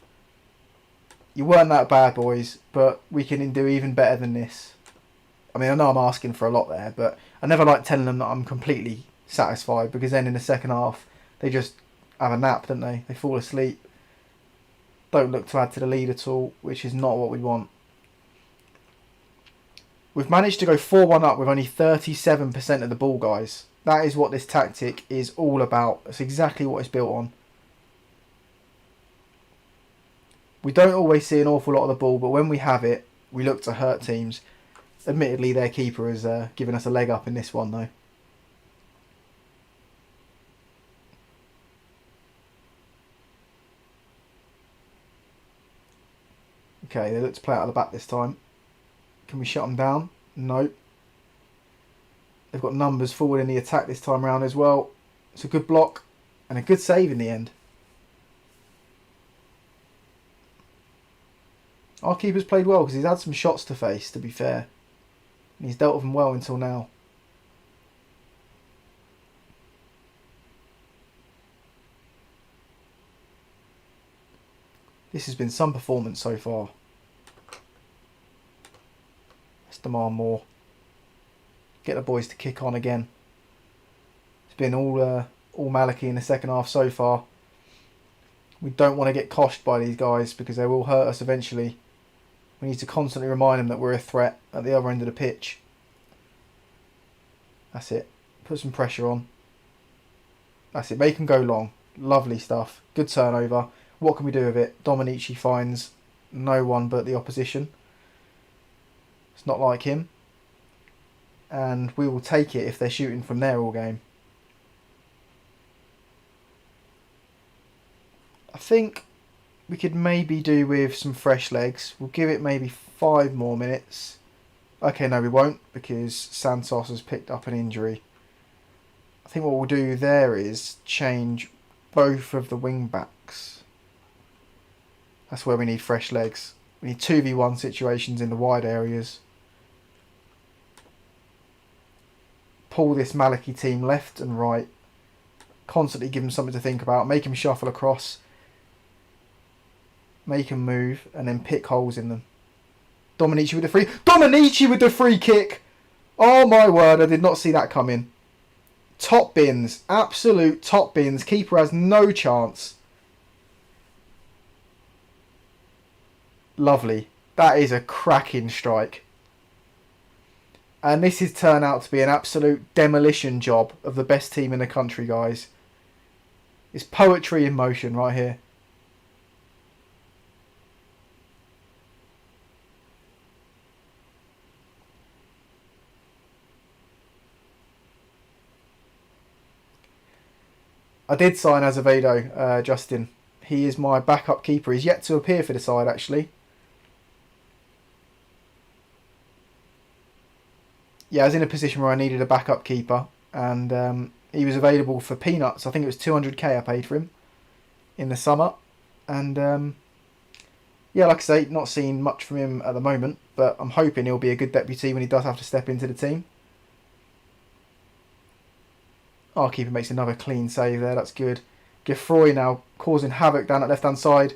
You weren't that bad, boys, but we can do even better than this. I mean, I know I'm asking for a lot there, but I never like telling them that I'm completely satisfied, because then in the second half, They just have a nap, don't they? They fall asleep. Don't look to add to the lead at all, which is not what we want. We've managed to go 4-1 up with only 37% of the ball, guys. That is what this tactic is all about. That's exactly what it's built on. We don't always see an awful lot of the ball, but when we have it, we look to hurt teams. Admittedly, their keeper has given us a leg up in this one, though. Okay, they look to play out of the back this time. Can we shut them down? No. They've got numbers forward in the attack this time around as well. It's a good block and a good save in the end. Our keeper's played well because he's had some shots to face, to be fair. And he's dealt with them well until now. This has been some performance so far. Let's demand more. Get the boys to kick on again. It's been all Malikiy in the second half so far. We don't want to get coshed by these guys because they will hurt us eventually. We need to constantly remind them that we're a threat at the other end of the pitch. That's it. Put some pressure on. That's it. Make them go long. Lovely stuff. Good turnover. What can we do with it? Dominici finds no one but the opposition. It's not like him. And we will take it if they're shooting from there all game. I think we could maybe do with some fresh legs. We'll give it maybe 5 more minutes. Okay, no we won't because Santos has picked up an injury. I think what we'll do there is change both of the wing backs. That's where we need fresh legs. We need 2v1 situations in the wide areas. Pull this Malikiy team left and right. Constantly give them something to think about. Make them shuffle across. Make them move and then pick holes in them. Dominici with the free kick! Oh my word, I did not see that coming. Top bins. Absolute top bins. Keeper has no chance. Lovely. That is a cracking strike. And this has turned out to be an absolute demolition job of the best team in the country, guys. It's poetry in motion right here. I did sign Azevedo, Justin. He is my backup keeper. He's yet to appear for the side, actually. Yeah, I was in a position where I needed a backup keeper. And he was available for peanuts. I think it was 200k I paid for him in the summer. And yeah, like I say, not seeing much from him at the moment. But I'm hoping he'll be a good deputy when he does have to step into the team. Our keeper makes another clean save there. That's good. Voin now causing havoc down at left-hand side.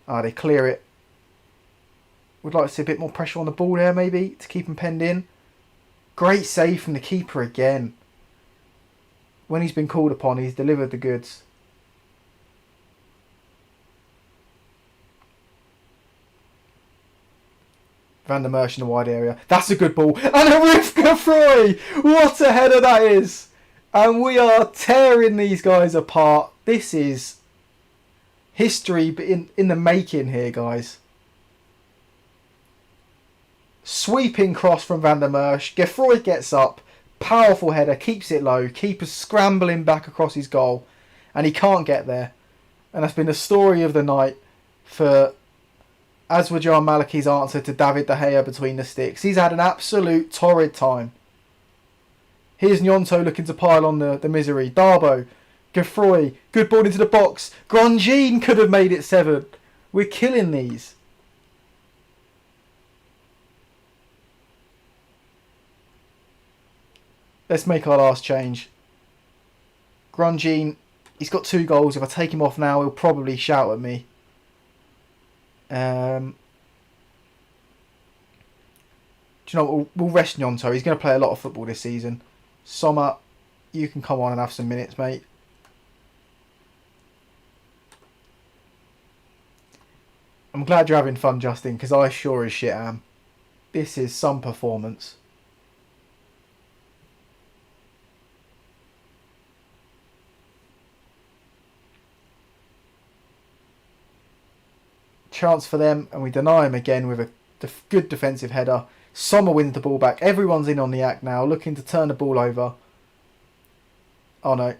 They clear it. Would like to see a bit more pressure on the ball there, maybe, to keep him penned in. Great save from the keeper again. When he's been called upon, he's delivered the goods. Van der Merch in the wide area. That's a good ball. And a Rivka Froy! What a header that is! And we are tearing these guys apart. This is history in the making here, guys. Sweeping cross from Van der Merch. Gefroy gets up. Powerful header. Keeps it low. Keeper scrambling back across his goal. And he can't get there. And that's been the story of the night for Aswijan Malikiy's answer to David De Gea between the sticks. He's had an absolute torrid time. Here's Gnonto looking to pile on the misery. Darbo. Gefroy. Good ball into the box. Grandjean could have made it 7. We're killing these. Let's make our last change. Grandjean, he's got 2 goals. If I take him off now, he'll probably shout at me. Do you know what? We'll rest Gnonto. He's going to play a lot of football this season. Sommer, you can come on and have some minutes, mate. I'm glad you're having fun, Justin, because I sure as shit am. This is some performance. Chance for them, and we deny him again with a good defensive header. Sommer wins the ball back. Everyone's in on the act now, looking to turn the ball over. Oh no.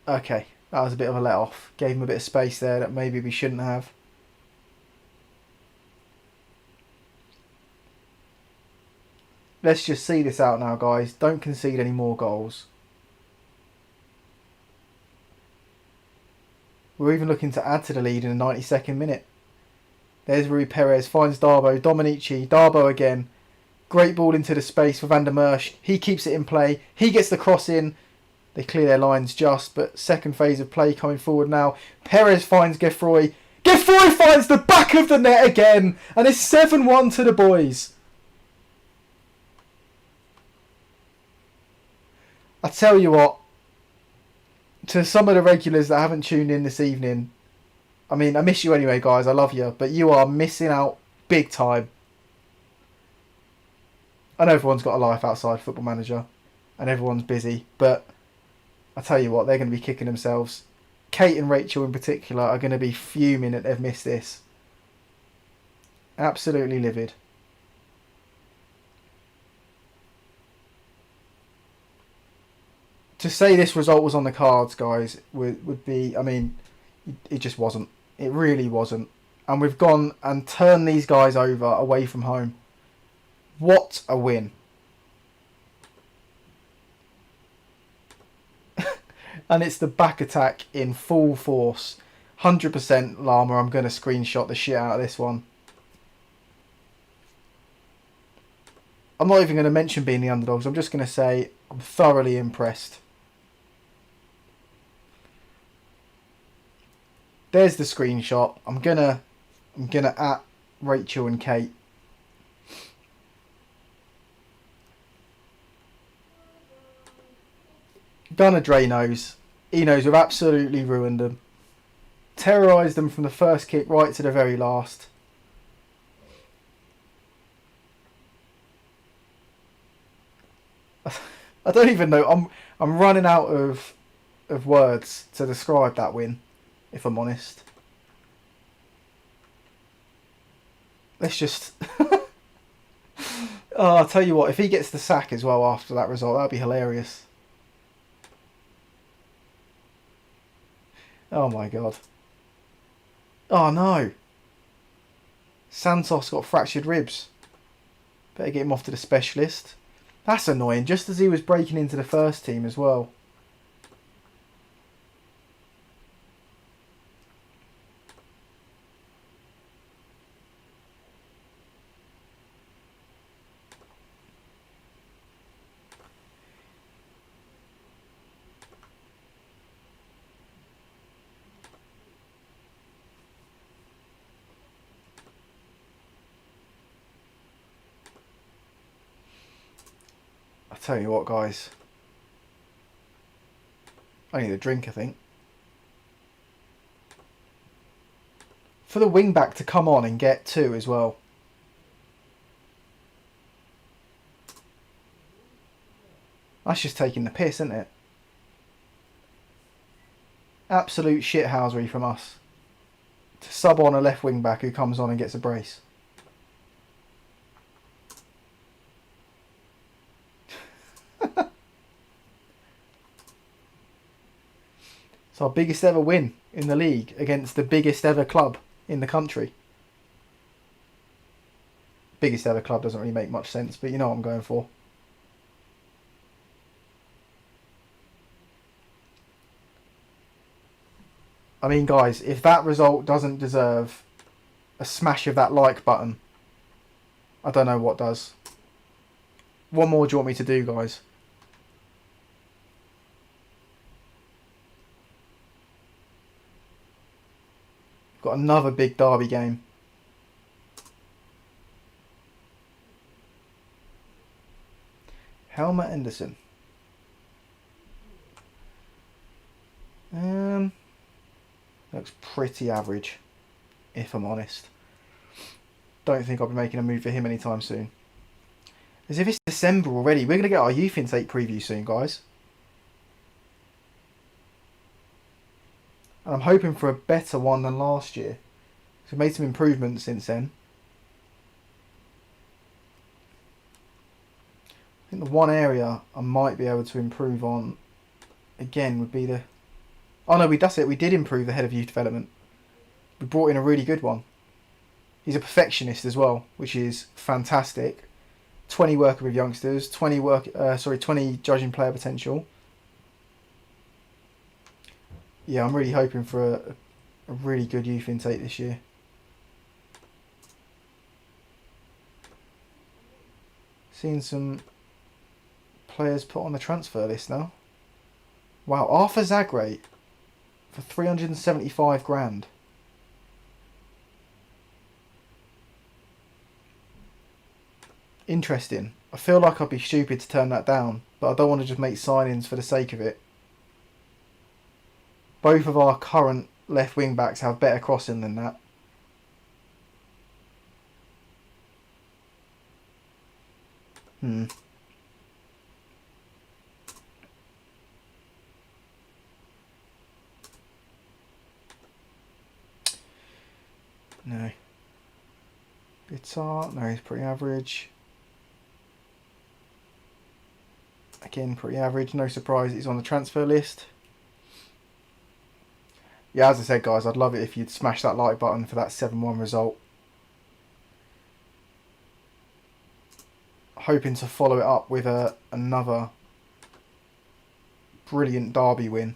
Okay, that was a bit of a let off. Gave him a bit of space there that maybe we shouldn't have. Let's just see this out now, guys. Don't concede any more goals. We're even looking to add to the lead in the 92nd minute. There's Rui Perez, finds Darbo, Dominici, Darbo again. Great ball into the space for Van der Merch. He keeps it in play. He gets the cross in. They clear their lines just, but second phase of play coming forward now. Perez finds Geffroy. Geffroy finds the back of the net again, and it's 7-1 to the boys. I tell you what, to some of the regulars that haven't tuned in this evening, I mean, I miss you anyway, guys. I love you, but you are missing out big time. I know everyone's got a life outside Football Manager, and everyone's busy, but I tell you what, they're going to be kicking themselves. Kate and Rachel in particular are going to be fuming that they've missed this. Absolutely livid. To say this result was on the cards, guys, would be, I mean, it just wasn't. It really wasn't. And we've gone and turned these guys over away from home. What a win. And it's the back attack in full force. 100% Llama. I'm going to screenshot the shit out of this one. I'm not even going to mention being the underdogs. I'm just going to say I'm thoroughly impressed. There's the screenshot. I'm gonna at Rachel and Kate. Gunnar Dre knows. He knows we've absolutely ruined them. Terrorised them from the first kick right to the very last. I don't even know. I'm running out of words to describe that win, if I'm honest. Let's just... Oh, I'll tell you what, if he gets the sack as well after that result, that'd be hilarious. Oh my god. Oh no. Santos got fractured ribs. Better get him off to the specialist. That's annoying, just as he was breaking into the first team as well. I tell you what, guys. I need a drink, I think. For the wing back to come on and get two as well. That's just taking the piss, isn't it? Absolute shithousery from us. To sub on a left wing back who comes on and gets a brace. It's our biggest ever win in the league against the biggest ever club in the country. Biggest ever club doesn't really make much sense, but you know what I'm going for. I mean, guys, if that result doesn't deserve a smash of that like button, I don't know what does. What more do you want me to do, guys? Got another big derby game. Helmer Anderson. Looks pretty average. if I'm honest. Don't think I'll be making a move for him anytime soon. As if it's December already. We're going to get our youth intake preview soon, guys. And I'm hoping for a better one than last year. We've made some improvements since then. I think the one area I might be able to improve on, again, would be the... Oh no, that's it. We did improve the head of youth development. We brought in a really good one. He's a perfectionist as well, which is fantastic. 20 working with youngsters, 20 judging player potential. Yeah, I'm really hoping for a really good youth intake this year. Seeing some players put on the transfer list now. Wow, Arthur Zagrate for 375 grand. Interesting. I feel like I'd be stupid to turn that down, but I don't want to just make signings for the sake of it. Both of our current left wing backs have better crossing than that. No. Bitar, no, he's pretty average. Again, pretty average. No surprise he's on the transfer list. Yeah, as I said, guys, I'd love it if you'd smash that like button for that 7-1 result. Hoping to follow it up with another brilliant derby win.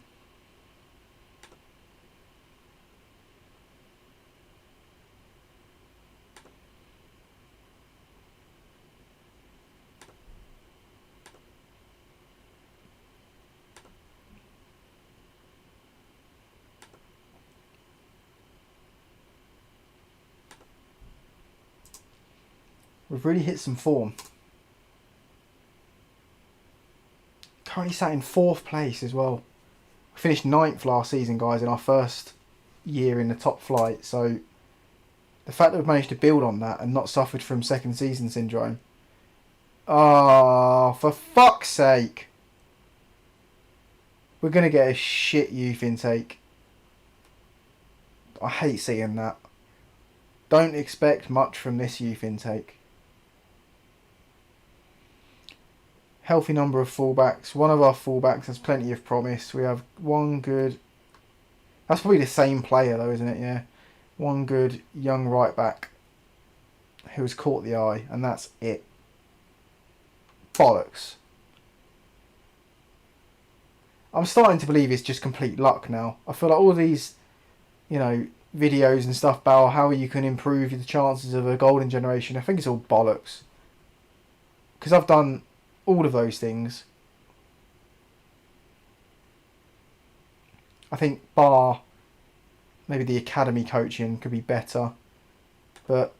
We've really hit some form. Currently sat in 4th place as well. We finished 9th last season, guys, in our first year in the top flight. So the fact that we've managed to build on that and not suffered from second season syndrome. Oh, for fuck's sake. We're going to get a shit youth intake. I hate seeing that. Don't expect much from this youth intake. Healthy number of fullbacks. One of our fullbacks has plenty of promise. We have one good... That's probably the same player though, isn't it? Yeah. One good young right back who has caught the eye, and that's it. Bollocks. I'm starting to believe it's just complete luck now. I feel like all these, videos and stuff about how you can improve the chances of a golden generation, I think it's all bollocks. Because I've done all of those things. I think bar maybe the academy coaching could be better. But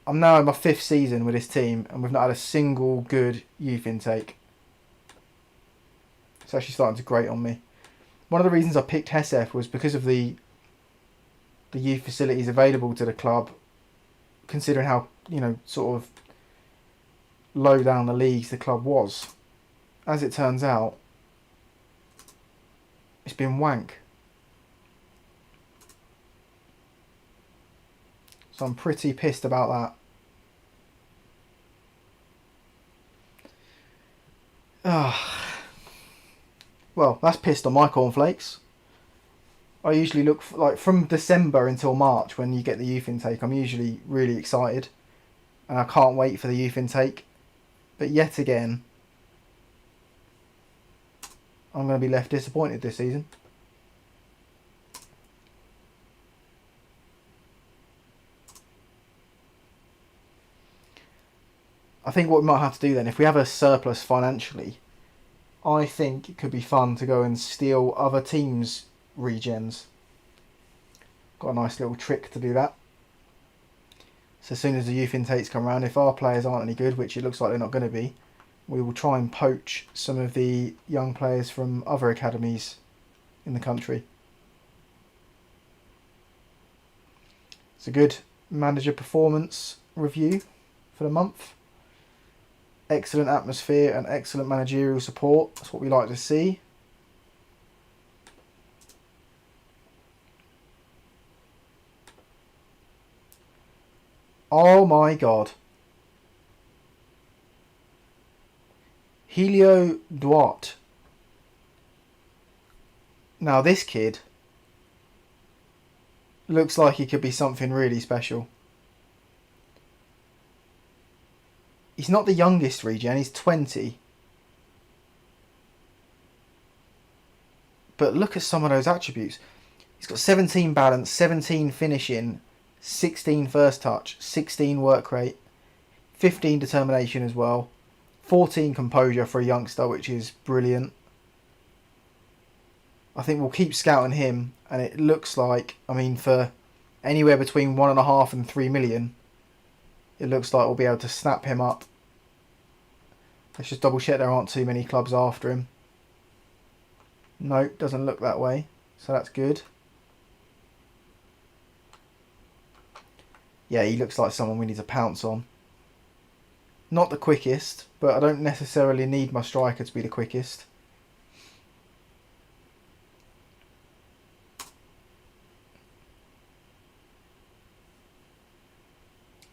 I'm now in my 5th season with this team and we've not had a single good youth intake. It's actually starting to grate on me. One of the reasons I picked Hesef was because of the youth facilities available to the club, considering how, sort of low down the leagues the club was. As it turns out, it's been wank. So I'm pretty pissed about that. Well, that's pissed on my cornflakes. I usually look from December until March when you get the youth intake. I'm usually really excited, and I can't wait for the youth intake. But yet again, I'm going to be left disappointed this season. I think what we might have to do then, if we have a surplus financially, I think it could be fun to go and steal other teams' regens. Got a nice little trick to do that. So as soon as the youth intakes come around, if our players aren't any good, which it looks like they're not going to be, we will try and poach some of the young players from other academies in the country. It's a good manager performance review for the month. Excellent atmosphere and excellent managerial support. That's what we like to see. Oh my god. Helio Duarte. Now this kid looks like he could be something really special. He's not the youngest regen, he's 20. But look at some of those attributes. He's got 17 balance, 17 finishing, 16 first touch, 16 work rate, 15 determination as well, 14 composure for a youngster, which is brilliant. I think we'll keep scouting him, and it looks like, I mean, for anywhere between 1.5 and 3 million, it looks like we'll be able to snap him up. Let's just double check there aren't too many clubs after him. No, doesn't look that way, so that's good. Yeah, he looks like someone we need to pounce on. Not the quickest, but I don't necessarily need my striker to be the quickest.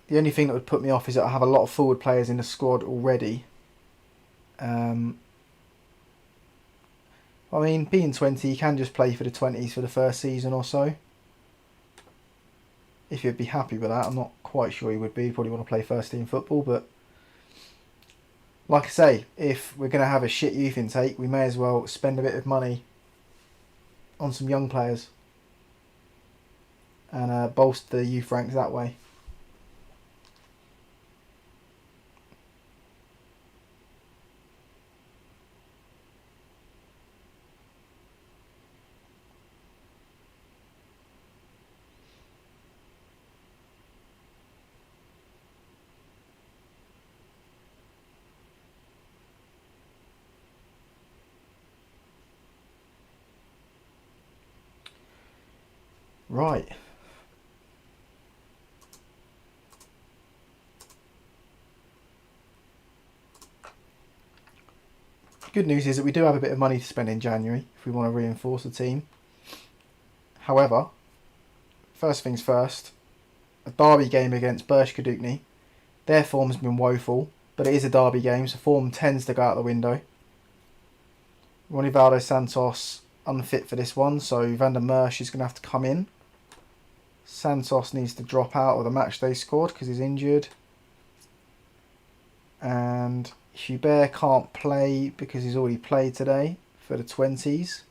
The only thing that would put me off is that I have a lot of forward players in the squad already. I mean, being 20, you can just play for the 20s for the first season or so. If you'd be happy with that, I'm not quite sure you would be. You'd probably want to play first team football, but like I say, if we're going to have a shit youth intake, we may as well spend a bit of money on some young players and bolster the youth ranks that way. Right. Good news is that we do have a bit of money to spend in January if we want to reinforce the team. However, first things first, a derby game against Bershkadukni. Their form has been woeful, but it is a derby game, so form tends to go out the window. Ronivaldo Santos unfit for this one, so Van der Merch is going to have to come in. Santos needs to drop out of the matchday squad because he's injured. And Hubert can't play because he's already played today for the 20s.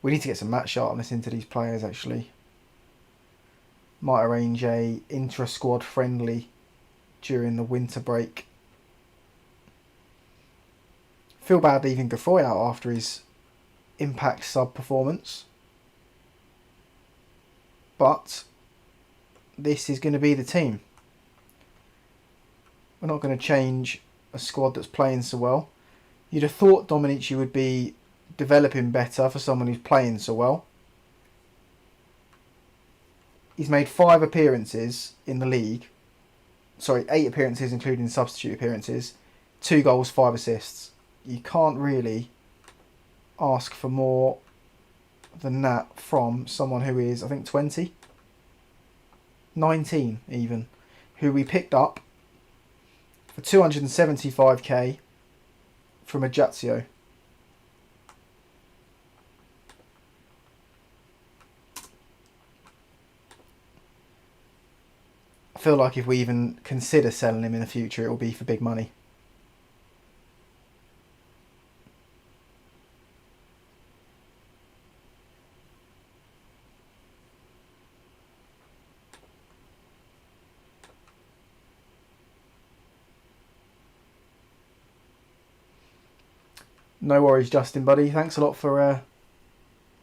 We need to get some match sharpness into these players actually. Might arrange a intra-squad friendly during the winter break. Feel bad leaving Gafoy out after his impact sub performance. But this is going to be the team. We're not going to change a squad that's playing so well. You'd have thought Dominici would be developing better for someone who's playing so well. He's made 5 appearances in the league. Sorry, 8 appearances including substitute appearances. 2 goals, 5 assists. You can't really ask for more than that from someone who is, I think, 20, 19 even, who we picked up for 275k from Ajaccio. I feel like if we even consider selling him in the future, it will be for big money. No worries, Justin, buddy. Thanks a lot for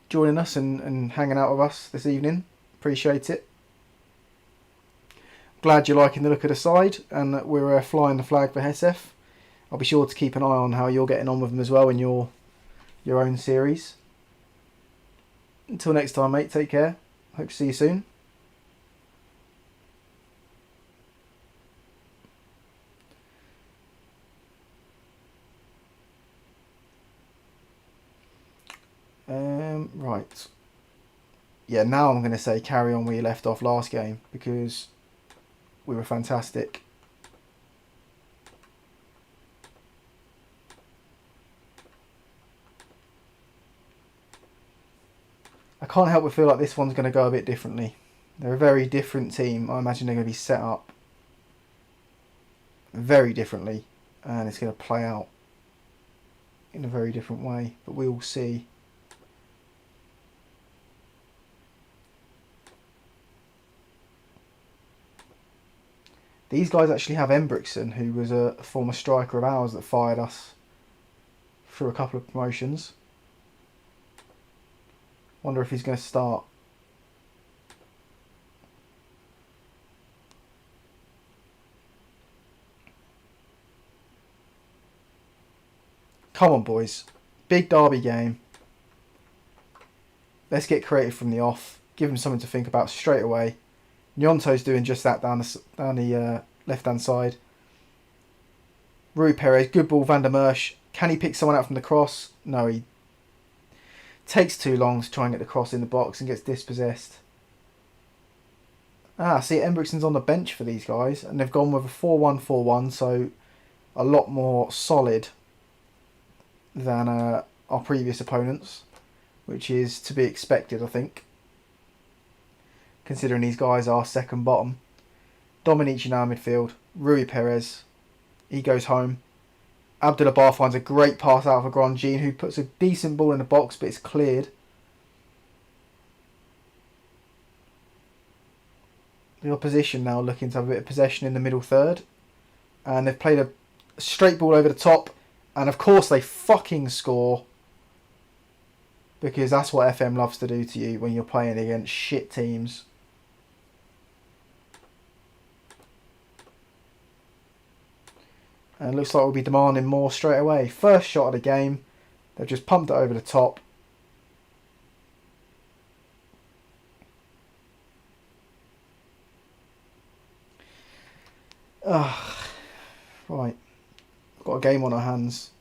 joining us and hanging out with us this evening. Appreciate it. Glad you're liking the look of the side and that we're flying the flag for Hesef. I'll be sure to keep an eye on how you're getting on with them as well in your own series. Until next time, mate. Take care. Hope to see you soon. Right. Yeah, now I'm going to say carry on where you left off last game because we were fantastic. I can't help but feel like this one's going to go a bit differently. They're a very different team. I imagine they're going to be set up very differently and it's going to play out in a very different way, but we will see. These guys actually have Embrickson, who was a former striker of ours that fired us through a couple of promotions. Wonder if he's going to start. Come on, boys. Big derby game. Let's get creative from the off. Give them something to think about straight away. Nyonto's doing just that down the left-hand side. Rui Perez, good ball, Van der Merch. Can he pick someone out from the cross? No, he takes too long to try and get the cross in the box and gets dispossessed. See, Embrickson's on the bench for these guys, and they've gone with a 4-1-4-1, so a lot more solid than our previous opponents, which is to be expected, I think, considering these guys are second bottom. Dominici now midfield. Rui Perez, he goes home. Abdullah finds a great pass out for Grandjean, who puts a decent ball in the box, but it's cleared. The opposition now looking to have a bit of possession in the middle third. And they've played a straight ball over the top. And of course they fucking score. Because that's what FM loves to do to you when you're playing against shit teams. And it looks like we'll be demanding more straight away. First shot of the game. They've just pumped it over the top. Right. We've got a game on our hands.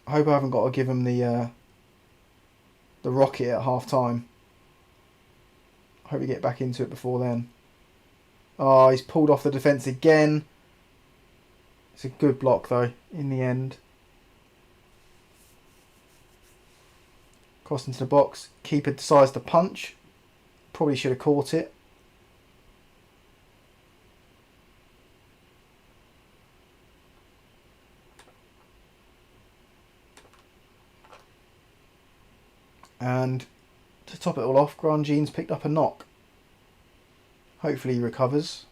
I hope I haven't got to give them the rocket at half time. I hope we get back into it before then. Oh, he's pulled off the defence again. It's a good block though, in the end. Cross into the box. Keeper decides to punch. Probably should have caught it. And to top it all off, Grandjean's picked up a knock. Hopefully he recovers.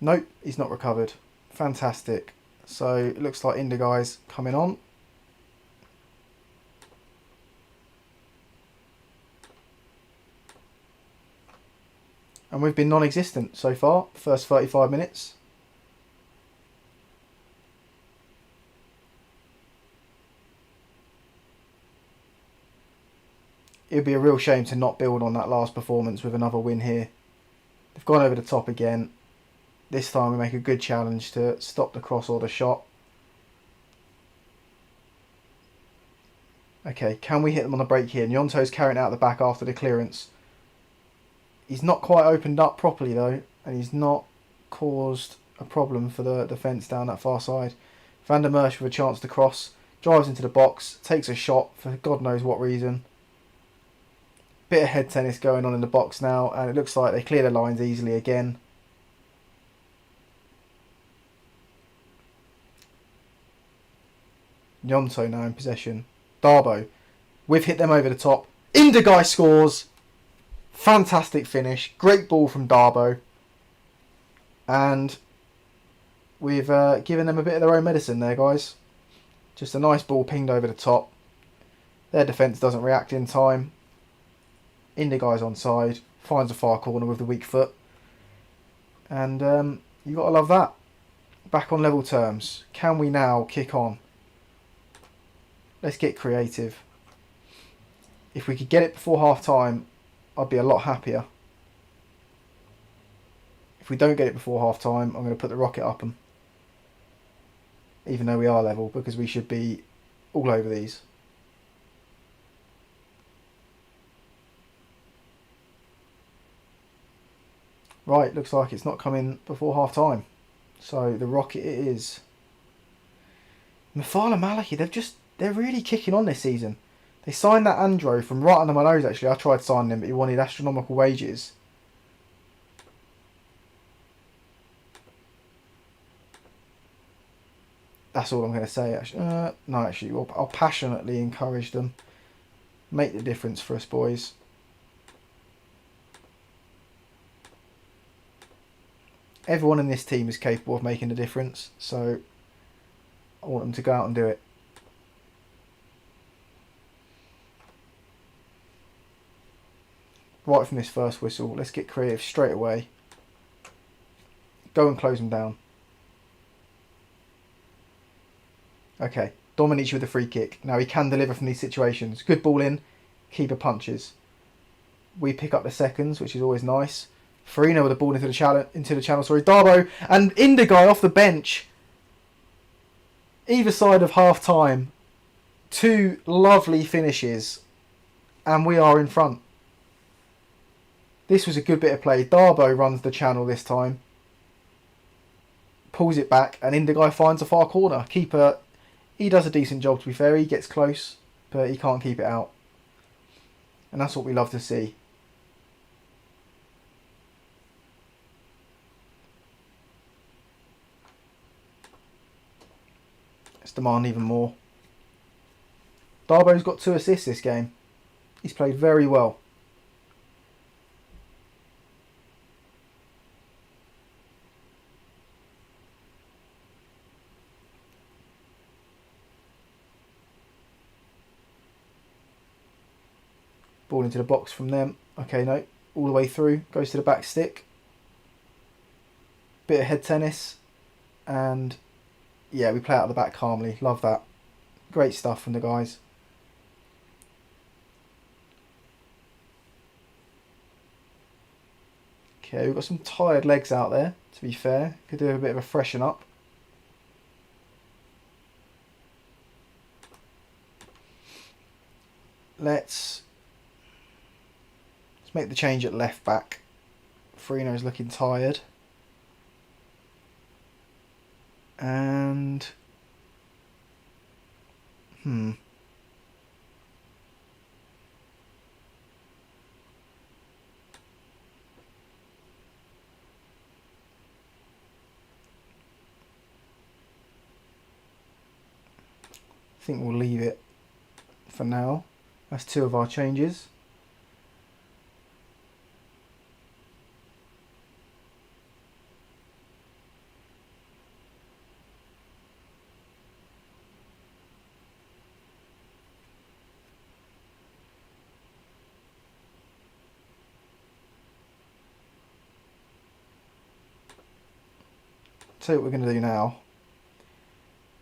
Nope, he's not recovered. Fantastic. So it looks like Indiguy's coming on. And we've been non-existent so far, first 35 minutes. It would be a real shame to not build on that last performance with another win here. They've gone over the top again. This time we make a good challenge to stop the cross or the shot. Okay, can we hit them on the break here? Nyonto's carrying out the back after the clearance. He's not quite opened up properly though, and he's not caused a problem for the defence down that far side. Van der Merch with a chance to cross. Drives into the box, takes a shot for God knows what reason. Bit of head tennis going on in the box now, and it looks like they clear the lines easily again. Nyonto now in possession. Darbo. We've hit them over the top. Indigai scores. Fantastic finish. Great ball from Darbo. And we've given them a bit of their own medicine there, guys. Just a nice ball pinged over the top. Their defence doesn't react in time. Indiguy's onside. Finds a far corner with the weak foot. And you've got to love that. Back on level terms. Can we now kick on? Let's get creative. If we could get it before half time, I'd be a lot happier. If we don't get it before half time, I'm going to put the rocket up them. Even though we are level, because we should be all over these. Right, looks like it's not coming before half time. So the rocket it is. Malikiy, they're really kicking on this season. They signed that Andro from right under my nose actually. I tried signing him, but he wanted astronomical wages. That's all I'm going to say actually. No, actually, I'll passionately encourage them. Make the difference for us, boys. Everyone in this team is capable of making a difference, so I want them to go out and do it. Right from this first whistle, let's get creative straight away. Go and close them down. Okay, Dominic with a free kick. Now he can deliver from these situations. Good ball in, keeper punches. We pick up the seconds, which is always nice. Farina with the ball into the channel. Sorry, Darbo and Indigo off the bench. Either side of half time. 2 lovely finishes, and we are in front. This was a good bit of play. Darbo runs the channel this time. Pulls it back, and Indigo finds a far corner. Keeper, he does a decent job to be fair. He gets close, but he can't keep it out. And that's what we love to see. Let's demand even more. Darbo's got 2 assists this game. He's played very well. Ball into the box from them. Okay, no. All the way through. Goes to the back stick. Bit of head tennis. And yeah, we play out of the back calmly. Love that. Great stuff from the guys. Okay, we've got some tired legs out there, to be fair. Could do a bit of a freshen up. Let's make the change at left back. Farino's looking tired. And I think we'll leave it for now. That's 2 of our changes. Tell you what we're going to do now.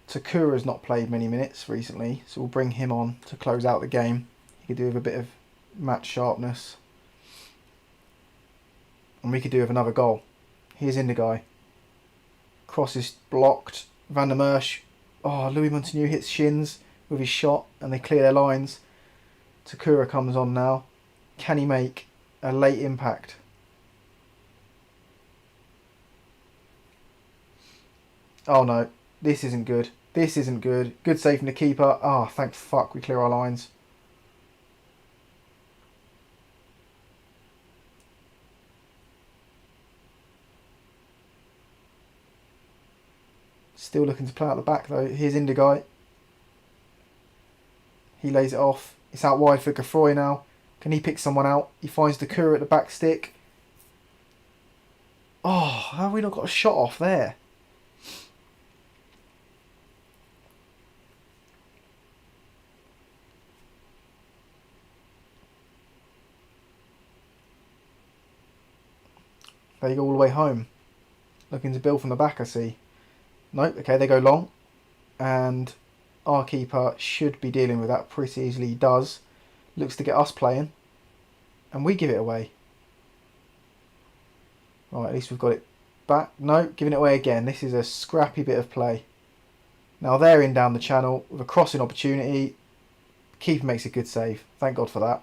Takura's not played many minutes recently, so we'll bring him on to close out the game. He could do with a bit of match sharpness. And we could do with another goal. Here's Indigo. Cross is blocked. Van der Merch. Oh, Louis Montagnier hits shins with his shot and they clear their lines. Takura comes on now. Can he make a late impact? Oh no, this isn't good. This isn't good. Good save from the keeper. Oh, thank fuck we clear our lines. Still looking to play out the back though. Here's Indigo. He lays it off. It's out wide for Gaffroy now. Can he pick someone out? He finds Takura at the back stick. Oh, how have we not got a shot off there? They go all the way home. Looking to build from the back, I see. Nope, okay, they go long. And our keeper should be dealing with that pretty easily. He does. Looks to get us playing. And we give it away. Right, at least we've got it Back. No, giving it away again. This is a scrappy bit of play. Now they're in down the channel with a crossing opportunity. Keeper makes a good save. Thank God for that.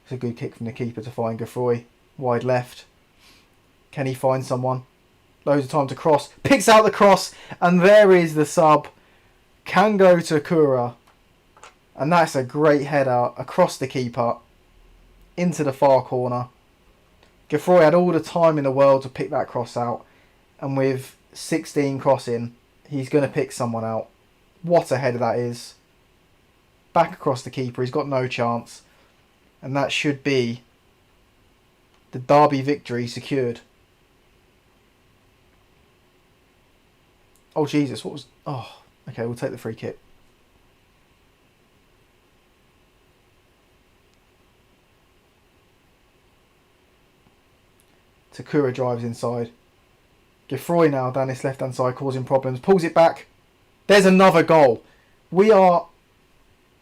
It's a good kick from the keeper to find Geoffroy. Wide left. Can he find someone? Loads of time to cross. Picks out the cross. And there is the sub. Can go to Kura. And that's a great header across the keeper. Into the far corner. Geoffroy had all the time in the world to pick that cross out. And with 16 crossing, he's going to pick someone out. What a header that is. Back across the keeper. He's got no chance. And that should be the derby victory secured. Oh, Jesus. What was... Oh, okay. We'll take the free kick. Takura drives inside. Geoffroy now down this left-hand side causing problems. Pulls it back. There's another goal. We are...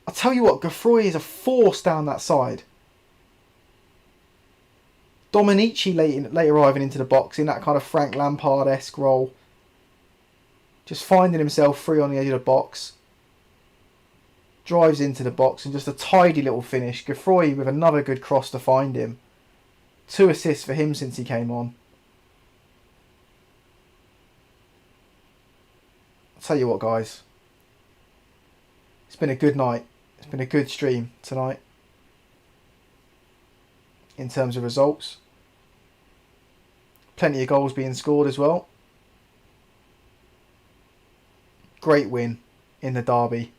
I'll tell you what, Geoffroy is a force down that side. Dominici late arriving into the box in that kind of Frank Lampard-esque role. Just finding himself free on the edge of the box. Drives into the box and just a tidy little finish. Geoffroy with another good cross to find him. 2 assists for him since he came on. I'll tell you what, guys. It's been a good night. It's been a good stream tonight. In terms of results. Plenty of goals being scored as well. Great win in the derby.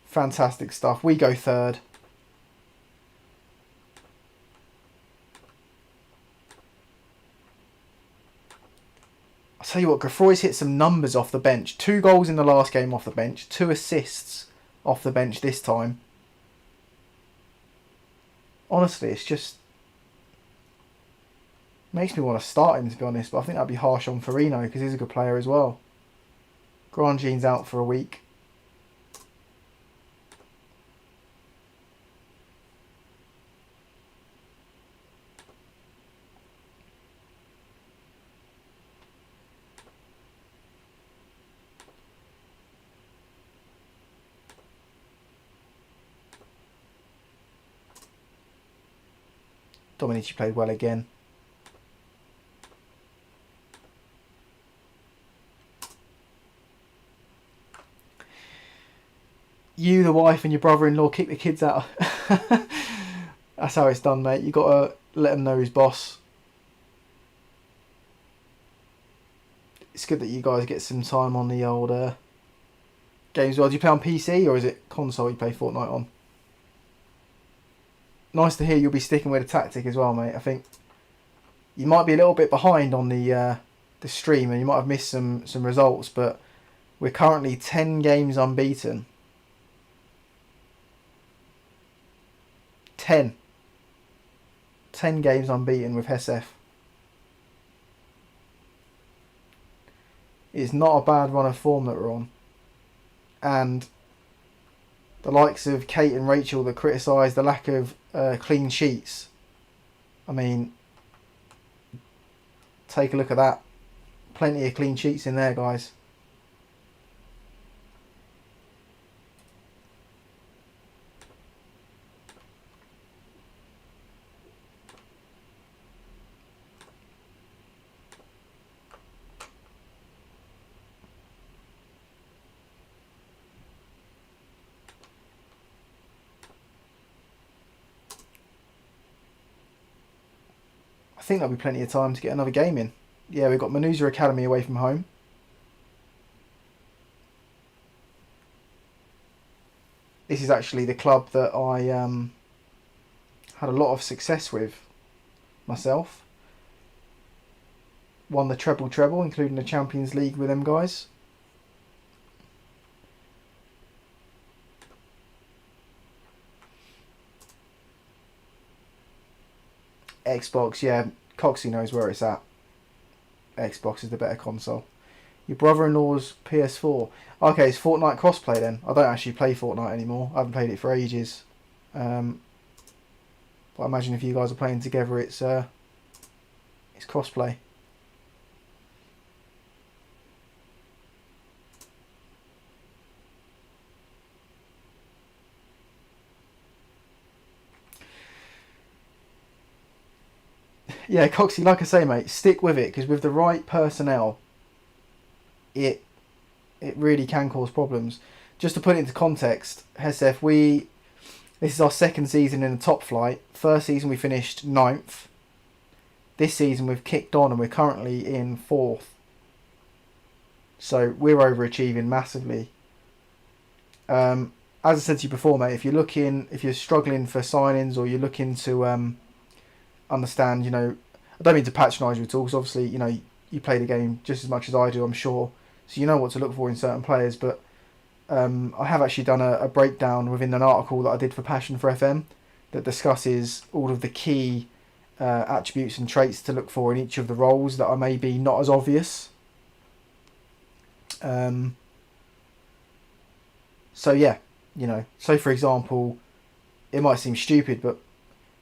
Fantastic stuff. We go third. I'll tell you what, Geoffroy's hit some numbers off the bench. 2 goals in the last game off the bench. 2 assists off the bench this time. Honestly, it's just... makes me want to start him, to be honest. But I think that'd be harsh on Farino because he's a good player as well. Grandjean's out for a week. Dominici played well again. You, the wife, and your brother-in-law kick the kids out. That's how it's done, mate. You got to let them know who's boss. It's good that you guys get some time on the old games. Well, do you play on PC or is it console you play Fortnite on? Nice to hear you'll be sticking with the tactic as well, mate. I think you might be a little bit behind on the stream and you might have missed some results, but we're currently 10 games unbeaten. 10 games unbeaten with Hesef. It's not a bad run of form that we're on. And the likes of Kate and Rachel that criticise the lack of clean sheets. I mean, take a look at that. Plenty of clean sheets in there, guys. I think there'll be plenty of time to get another game in. Yeah, we've got Manusa Academy away from home. This is actually the club that I had a lot of success with myself. Won the treble, including the Champions League with them guys. Xbox, yeah, Coxie knows where it's at. Xbox is the better console. Your brother-in-law's PS4. Okay, it's Fortnite crossplay then. I don't actually play Fortnite anymore. I haven't played it for ages. But I imagine if you guys are playing together, it's crossplay. Yeah, Coxie, like I say, mate, stick with it, because with the right personnel, it really can cause problems. Just to put it into context, Hesef, this is our second season in the top flight. First season we finished 9th. This season we've kicked on and we're currently in 4th. So we're overachieving massively. As I said to you before, mate, if you're struggling for signings, or you're looking to understand, you know, I don't mean to patronise you at all, because obviously, you know, you play the game just as much as I do, I'm sure, so you know what to look for in certain players. But I have actually done a breakdown within an article that I did for Passion for FM that discusses all of the key attributes and traits to look for in each of the roles that are maybe not as obvious. So yeah, you know, so for example, it might seem stupid, but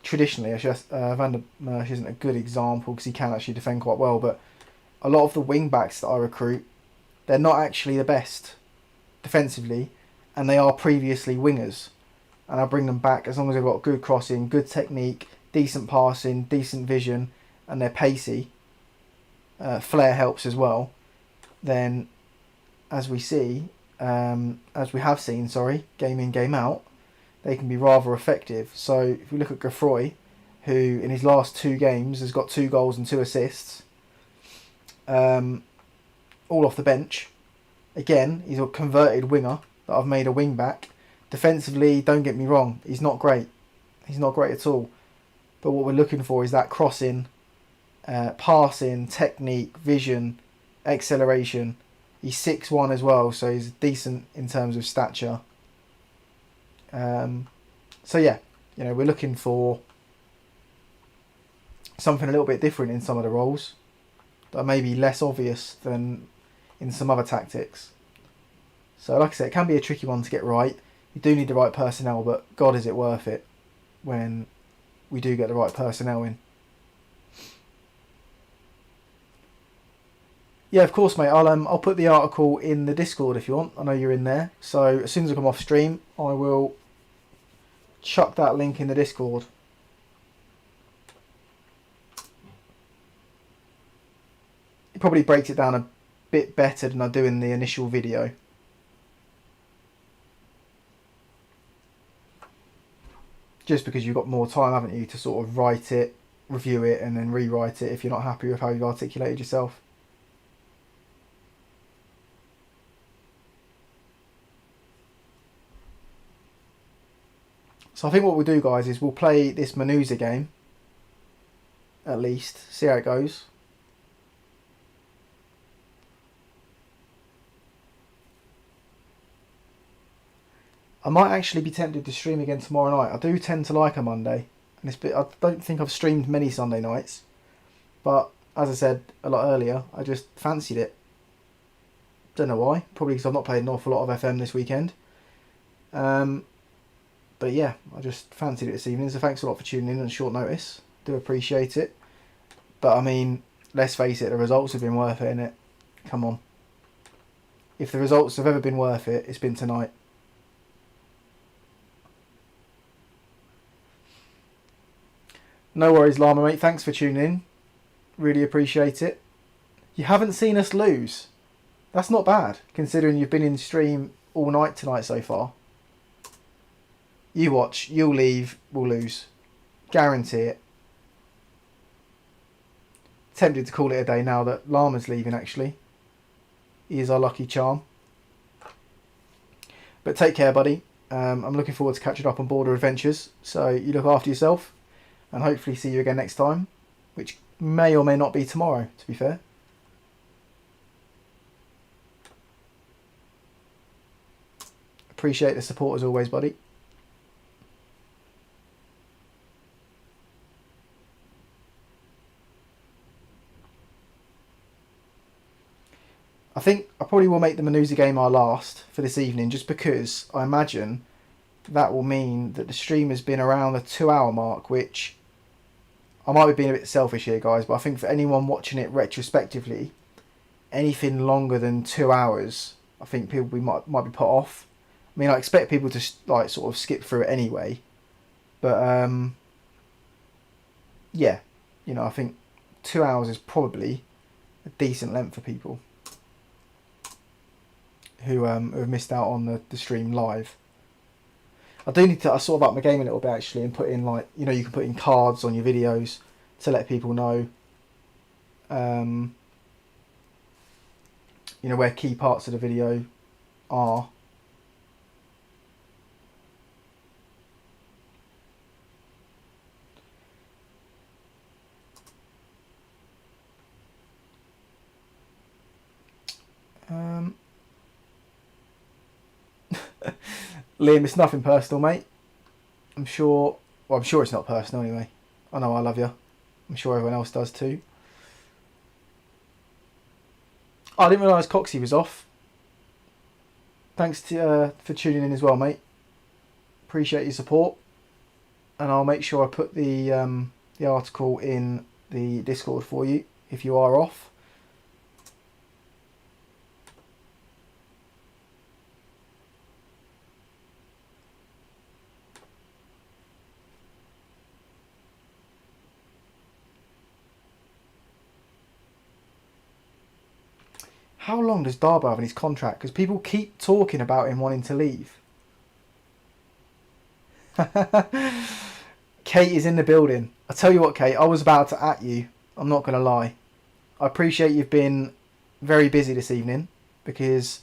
traditionally, Van der Merch isn't a good example because he can actually defend quite well, but a lot of the wing backs that I recruit, they're not actually the best defensively, and they are previously wingers, and I bring them back as long as they've got good crossing, good technique, decent passing, decent vision, and they're pacey. Flair helps as well. Then, as we have seen, game in, game out, they can be rather effective. So if you look at Geoffroy, who in his last 2 games has got 2 goals and 2 assists, all off the bench. Again, he's a converted winger that I've made a wing back. Defensively, don't get me wrong, he's not great. He's not great at all. But what we're looking for is that crossing, passing, technique, vision, acceleration. He's 6'1" as well, so he's decent in terms of stature. So yeah, you know, we're looking for something a little bit different in some of the roles that are maybe less obvious than in some other tactics. So like I said, it can be a tricky one to get right. You do need the right personnel, but God, is it worth it when we do get the right personnel in. Yeah, of course, mate. I'll put the article in the Discord if you want. I know you're in there. So as soon as I come off stream, I will chuck that link in the Discord. It probably breaks it down a bit better than I do in the initial video. Just because you've got more time, haven't you, to sort of write it, review it, and then rewrite it if you're not happy with how you've articulated yourself. So I think what we'll do, guys, is we'll play this Manuza game, at least, see how it goes. I might actually be tempted to stream again tomorrow night. I do tend to like a Monday, and I don't think I've streamed many Sunday nights, but as I said a lot earlier, I just fancied it. Don't know why. Probably because I've not played an awful lot of FM this weekend. But yeah, I just fancied it this evening, so thanks a lot for tuning in on short notice. Do appreciate it. But I mean, let's face it, the results have been worth it, innit? Come on. If the results have ever been worth it, it's been tonight. No worries, Llama, mate. Thanks for tuning in. Really appreciate it. You haven't seen us lose. That's not bad, considering you've been in stream all night tonight so far. You watch, you'll leave, we'll lose. Guarantee it. Tempted to call it a day now that Llama's leaving, actually. He is our lucky charm. But take care, buddy. I'm looking forward to catching up on Border Adventures. So you look after yourself. And hopefully see you again next time. Which may or may not be tomorrow, to be fair. Appreciate the support as always, buddy. I think I probably will make the Manuza game our last for this evening, just because I imagine that will mean that the stream has been around the 2-hour mark, which I might be being a bit selfish here, guys, but I think for anyone watching it retrospectively, anything longer than 2 hours, I think people might be put off. I mean, I expect people to like sort of skip through it anyway, but yeah, you know, I think 2 hours is probably a decent length for people who have missed out on the stream live. I do need to I sort of up my game a little bit actually and put in, like, you know, you can put in cards on your videos to let people know you know, where key parts of the video are. Liam, it's nothing personal, mate. I'm sure it's not personal anyway. I know I love you. I'm sure everyone else does too. Oh, I didn't realise Coxie was off. Thanks for tuning in as well, mate. Appreciate your support. And I'll make sure I put the article in the Discord for you if you are off. How long does Darbo have in his contract? Because people keep talking about him wanting to leave. Kate is in the building. I tell you what, Kate, I was about to at you. I'm not going to lie. I appreciate you've been very busy this evening because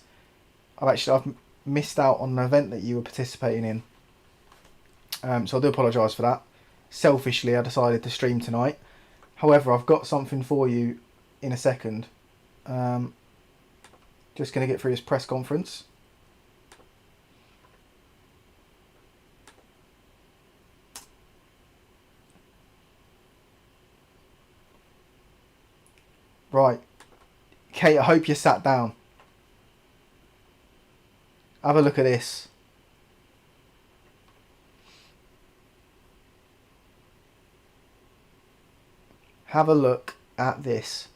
I've missed out on an event that you were participating in. So I do apologise for that. Selfishly, I decided to stream tonight. However, I've got something for you in a second. Just going to get through this press conference. Right. Kate, I hope you sat down. Have a look at this. Have a look at this.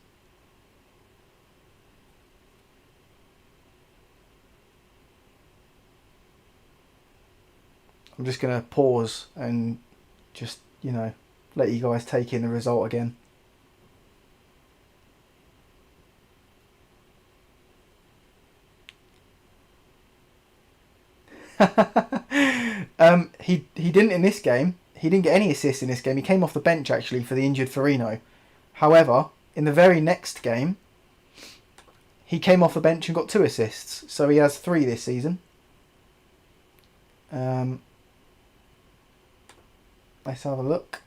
I'm just going to pause and just, you know, let you guys take in the result again. He didn't in this game. He didn't get any assists in this game. He came off the bench actually for the injured Firmino. However, in the very next game, he came off the bench and got 2 assists. So he has 3 this season. Let's have a look.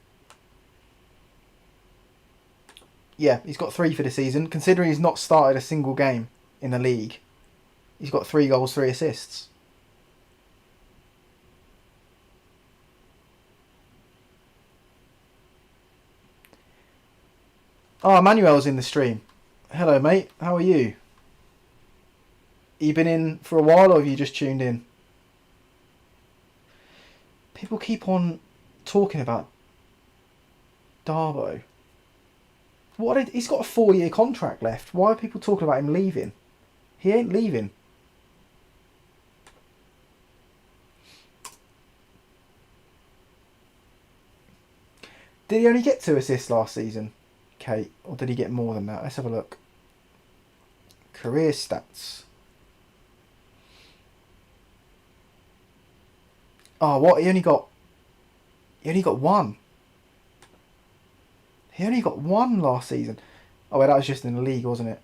Yeah, he's got 3 for the season. Considering he's not started a single game in the league, he's got 3 goals, 3 assists. Oh, Emmanuel's in the stream. Hello, mate. How are you? You been in for a while, or have you just tuned in? People keep on talking about Darbo. He's got a 4-year contract left. Why are people talking about him leaving? He ain't leaving. Did he only get 2 assists last season, Kate? Or did he get more than that? Let's have a look. Career stats. Oh, what? He only got 1. He only got 1 last season. Oh, well, that was just in the league, wasn't it?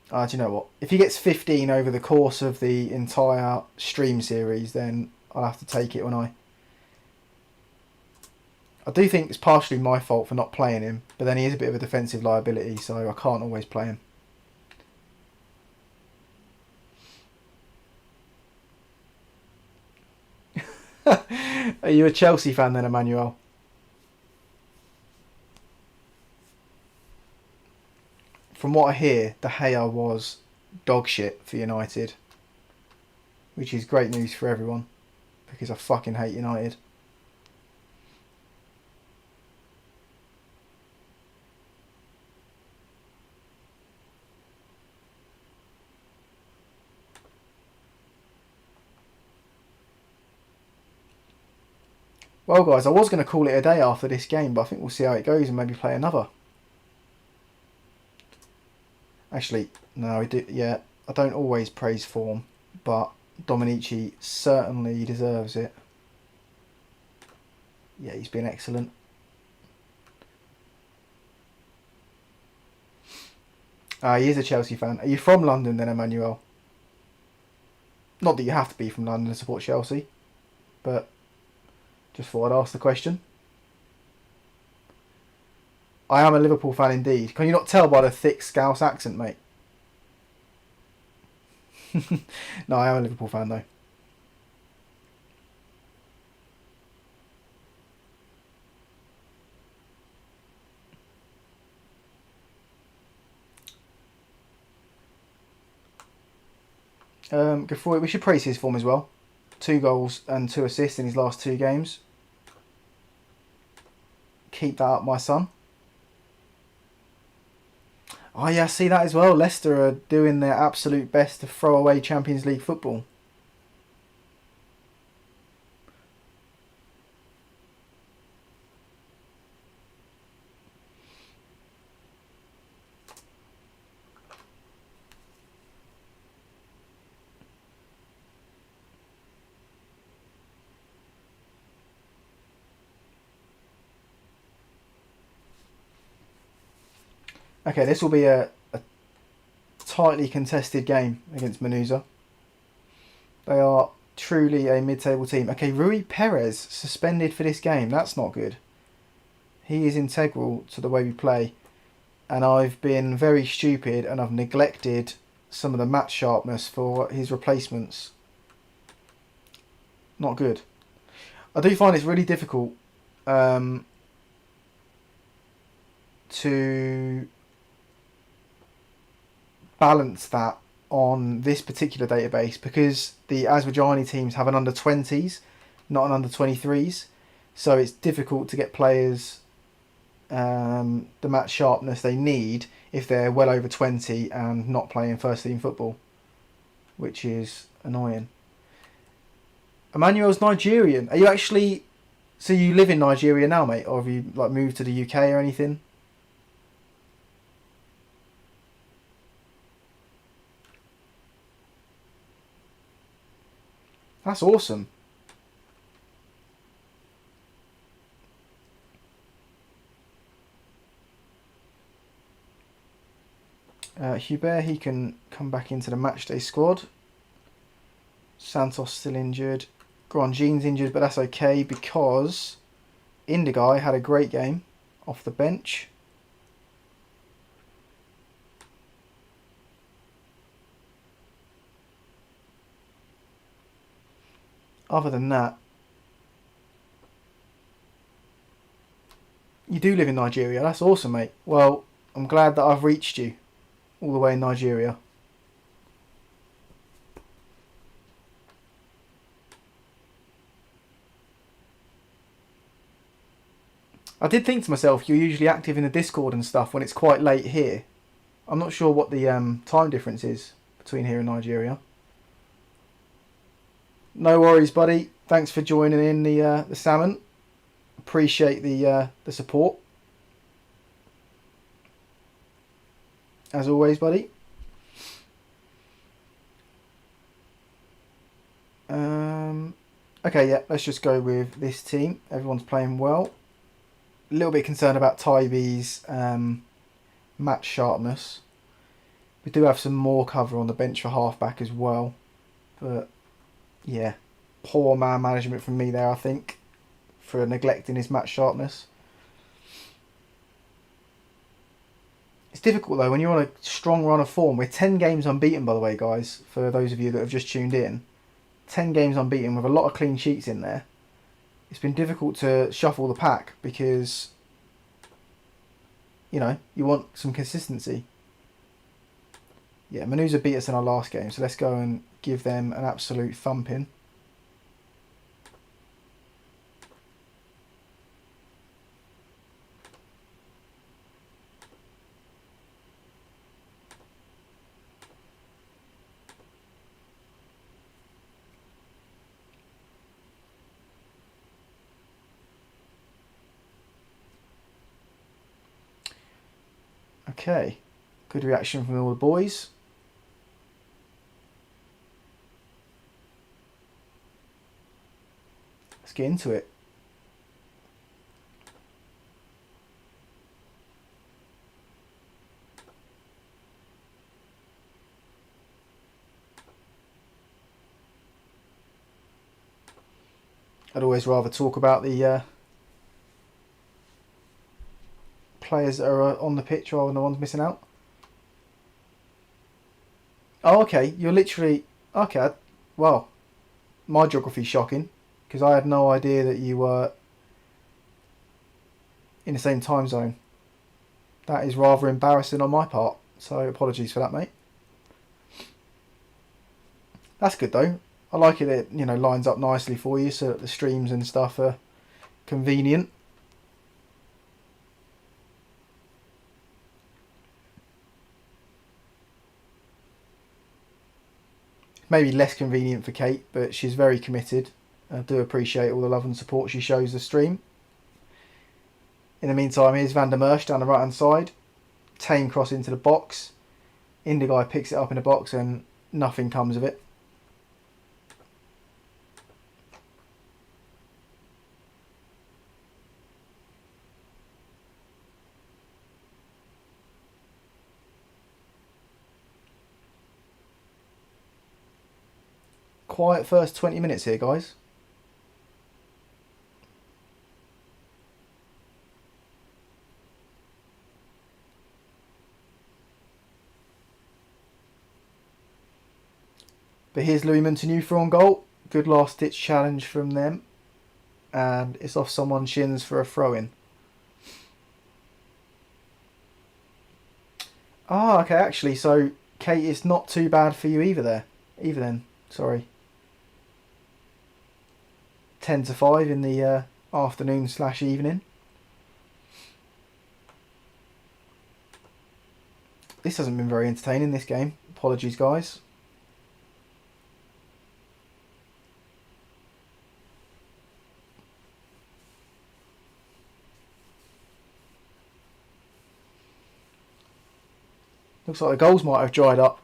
Do you know what? If he gets 15 over the course of the entire stream series, then I'll have to take it, won't I do think it's partially my fault for not playing him, but then he is a bit of a defensive liability, so I can't always play him. Are you a Chelsea fan then, Emmanuel? from what I hear, De Gea was dog shit for United, which is great news for everyone because I fucking hate United. Well, guys, I was going to call it a day after this game, but I think we'll see how it goes and maybe play another. Actually, no, I do. Yeah, I don't always praise form, but Dominici certainly deserves it. Yeah, he's been excellent. He is a Chelsea fan. Are you from London then, Emmanuel? Not that you have to be from London to support Chelsea, but just thought I'd ask the question. I am a Liverpool fan indeed. Can you not tell by the thick Scouse accent, mate? No, I am a Liverpool fan though. Good for it. We should praise his form as well. 2 goals and 2 assists in his last 2 games. Keep that up, my son. Oh yeah, I see that as well. Leicester are doing their absolute best to throw away Champions League football. Okay, this will be a tightly contested game against Manuza. They are truly a mid-table team. Okay, Rui Perez suspended for this game. That's not good. He is integral to the way we play. And I've been very stupid and I've neglected some of the match sharpness for his replacements. Not good. I do find it's really difficult to balance that on this particular database because the Aswijani teams have an under 20s, not an under 23s, so it's difficult to get players the match sharpness they need if they're well over 20 and not playing first team football, which is annoying. Emmanuel's Nigerian. Are you actually? So you live in Nigeria now, mate, or have you like moved to the UK or anything? That's awesome. Hubert, he can come back into the matchday squad. Santos still injured. Grandjean's injured, but that's okay because Indigai had a great game off the bench. Other than that, you do live in Nigeria. That's awesome, mate. Well, I'm glad that I've reached you all the way in Nigeria. I did think to myself, you're usually active in the Discord and stuff when it's quite late here. I'm not sure what the time difference is between here and Nigeria. No worries, buddy. Thanks for joining in the salmon. Appreciate the support. As always, buddy. Okay, yeah, let's just go with this team. Everyone's playing well. A little bit concerned about Tybee's match sharpness. We do have some more cover on the bench for halfback as well. But, yeah, poor man management from me there, I think, for neglecting his match sharpness. It's difficult, though, when you're on a strong run of form. We're 10 games unbeaten, by the way, guys, for those of you that have just tuned in. 10 games unbeaten with a lot of clean sheets in there. It's been difficult to shuffle the pack because, you know, you want some consistency. Yeah, Manuza beat us in our last game, so let's go and give them an absolute thumping. Okay, good reaction from all the boys. Let's get into it. I'd always rather talk about the players that are on the pitch rather than the ones missing out. Oh, okay. You're literally... Okay. Well, my geography's shocking, because I had no idea that you were in the same time zone. That is rather embarrassing on my part, so apologies for that, mate. That's good, though. I like it, it lines up nicely for you, so that the streams and stuff are convenient. Maybe less convenient for Kate, but she's very committed. I do appreciate all the love and support she shows the stream. In the meantime, here's Van der Merch down the right hand side. Tame cross into the box. Indigo picks it up in the box and nothing comes of it. Quiet first 20 minutes here, guys. But here's Louis Montagneux on goal. Good last ditch challenge from them. And it's off someone's shins for a throw-in. Ah, okay, actually, so Kate, it's not too bad for you either then, sorry. 10 to 5 in the afternoon/evening. This hasn't been very entertaining, this game. Apologies, guys. Looks like the goals might have dried up.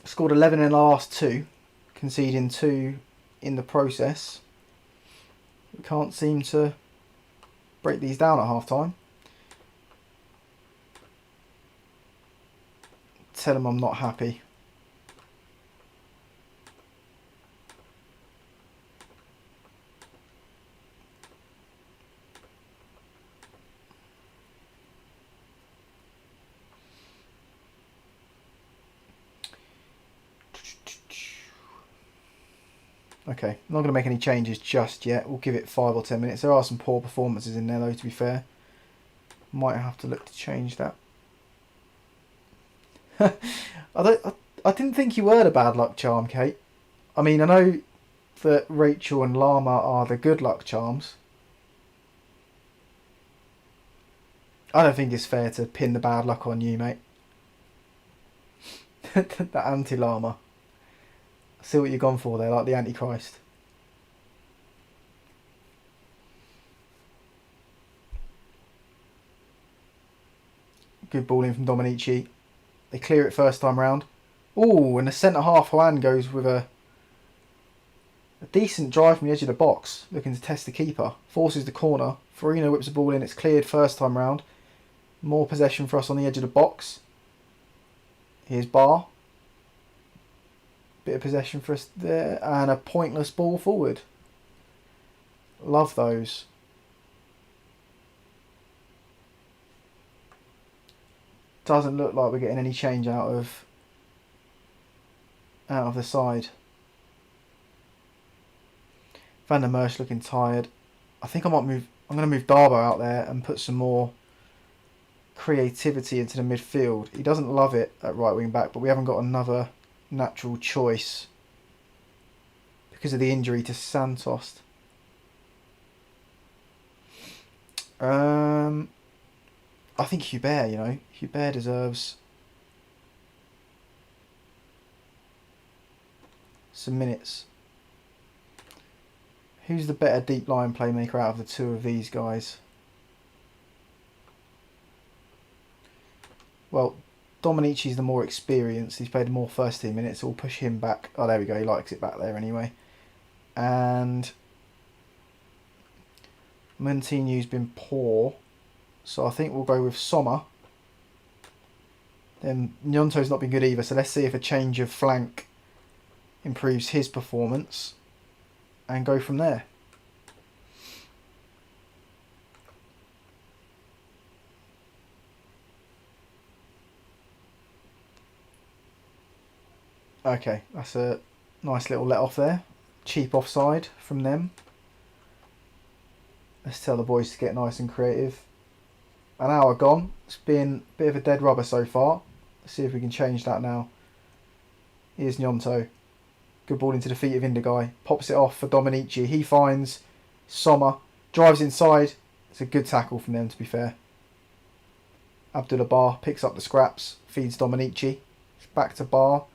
Scored 11 in the last 2, conceding 2 in the process. We can't seem to break these down at half time. Tell them I'm not happy. Okay, I'm not going to make any changes just yet. We'll give it 5 or 10 minutes. There are some poor performances in there though, to be fair. Might have to look to change that. I didn't think you were the bad luck charm, Kate. I mean, I know that Rachel and Llama are the good luck charms. I don't think it's fair to pin the bad luck on you, mate. The anti-Llama. I see what you've gone for there, like the Antichrist. Good ball in from Dominici. They clear it first time round. Ooh, and the centre half Juan goes with a decent drive from the edge of the box, looking to test the keeper. Forces the corner. Farina whips the ball in. It's cleared first time round. More possession for us on the edge of the box. Here's Bar. Bit of possession for us there. And a pointless ball forward. Love those. Doesn't look like we're getting any change out of the side. Van der Merch looking tired. I think I might move. I'm going to move Darbo out there and put some more creativity into the midfield. He doesn't love it at right wing back, but we haven't got another natural choice because of the injury to Santos. I think Hubert, you know, Hubert deserves some minutes. Who's the better deep line playmaker out of the two of these guys? Well, Dominici's the more experienced. He's played more first team minutes, so we'll push him back. Oh, there we go. He likes it back there anyway. And Montigny's been poor, so I think we'll go with Sommer. Then Gnonto's not been good either, so let's see if a change of flank improves his performance and go from there. Okay, that's a nice little let off there. Cheap offside from them. Let's tell the boys to get nice and creative. An hour gone. It's been a bit of a dead rubber so far. Let's see if we can change that now. Here's Gnonto. Good ball into the feet of Indigai. Pops it off for Dominici. He finds Sommer. Drives inside. It's a good tackle from them, to be fair. Abdullah Bar picks up the scraps. Feeds Dominici. It's back to Bar.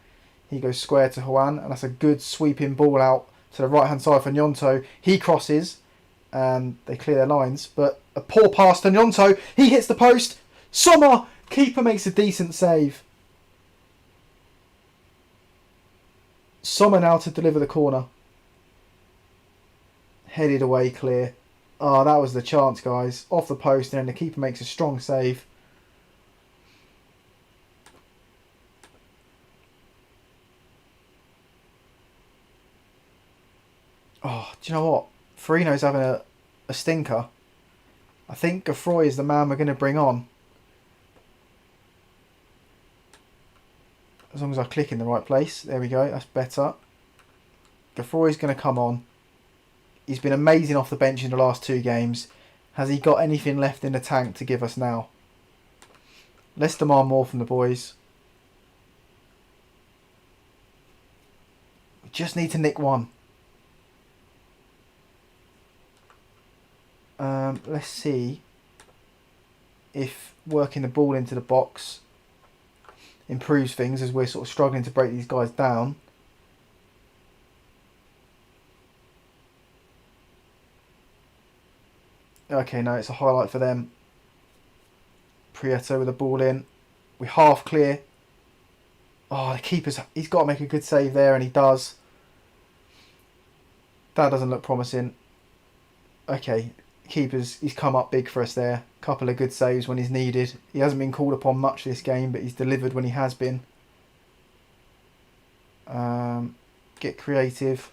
He goes square to Juan. And that's a good sweeping ball out to the right-hand side for Gnonto. He crosses. And they clear their lines. But a poor pass to Gnonto. He hits the post. Sommer! Keeper makes a decent save. Sommer now to deliver the corner. Headed away clear. Oh, that was the chance, guys. Off the post, and then the keeper makes a strong save. Oh, do you know what? Farino's having a stinker. I think Geoffroy is the man we're going to bring on. As long as I click in the right place. There we go. That's better. Geoffroy's going to come on. He's been amazing off the bench in the last 2 games. Has he got anything left in the tank to give us now? Let's demand more from the boys. We just need to nick one. Let's see if working the ball into the box improves things, as we're sort of struggling to break these guys down. Okay, no, it's a highlight for them. Prieto with the ball in. We half clear. Oh, the keeper's... He's got to make a good save there, and he does. That doesn't look promising. Okay, he's come up big for us there. Couple of good saves when he's needed. He hasn't been called upon much this game, but he's delivered when he has been. Get creative.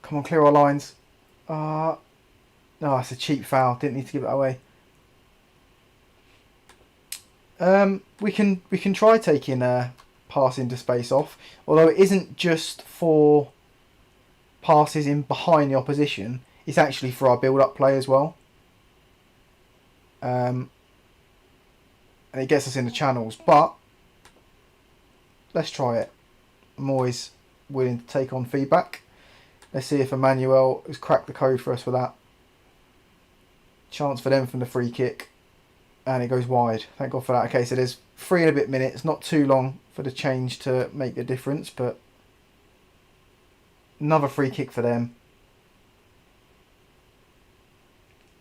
Come on, clear our lines. No, it's a cheap foul. Didn't need to give it away. We can try taking pass into space off, although it isn't just for passes in behind the opposition. It's actually for our build-up play as well. And it gets us in the channels, but let's try it. I'm always willing to take on feedback. Let's see if Emmanuel has cracked the code for us for that. Chance for them from the free kick. And it goes wide. Thank God for that. Okay, so there's 3 and a bit minutes. Not too long for the change to make a difference, but another free kick for them.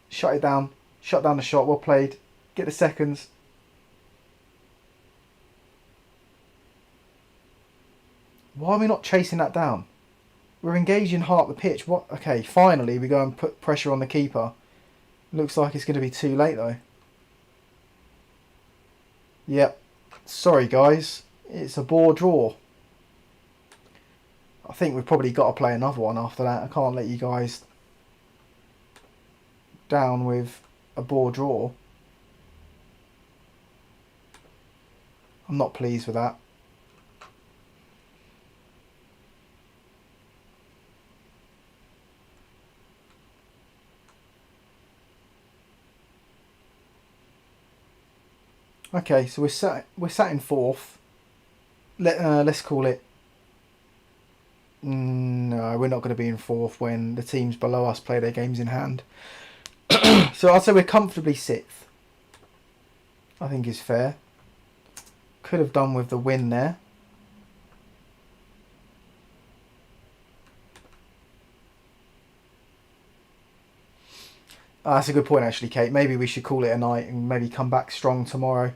Shut it down. Shut down the shot. Well played. Get the seconds. Why are we not chasing that down? We're engaging half the pitch. What? Okay, finally we go and put pressure on the keeper. Looks like it's going to be too late though. Yep. Sorry guys. It's a bore draw. I think we've probably got to play another one after that. I can't let you guys down with a bore draw. I'm not pleased with that. Okay, so we're sat in fourth. Let's call it. No, we're not going to be in fourth when the teams below us play their games in hand. So I'd say we're comfortably sixth. I think is fair. Could have done with the win there. That's a good point actually, Kate. Maybe we should call it a night and maybe come back strong tomorrow.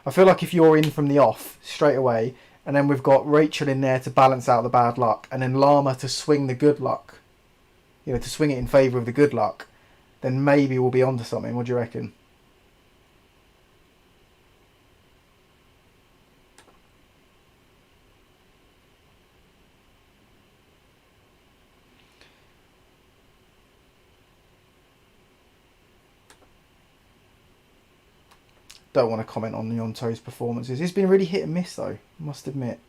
I feel like if you're in from the off straight away, and then we've got Rachel in there to balance out the bad luck, and then Llama to swing the good luck, to swing it in favour of the good luck, then maybe we'll be onto something. What do you reckon? Don't want to comment on Nyonto's performances. He's been really hit and miss though, I must admit.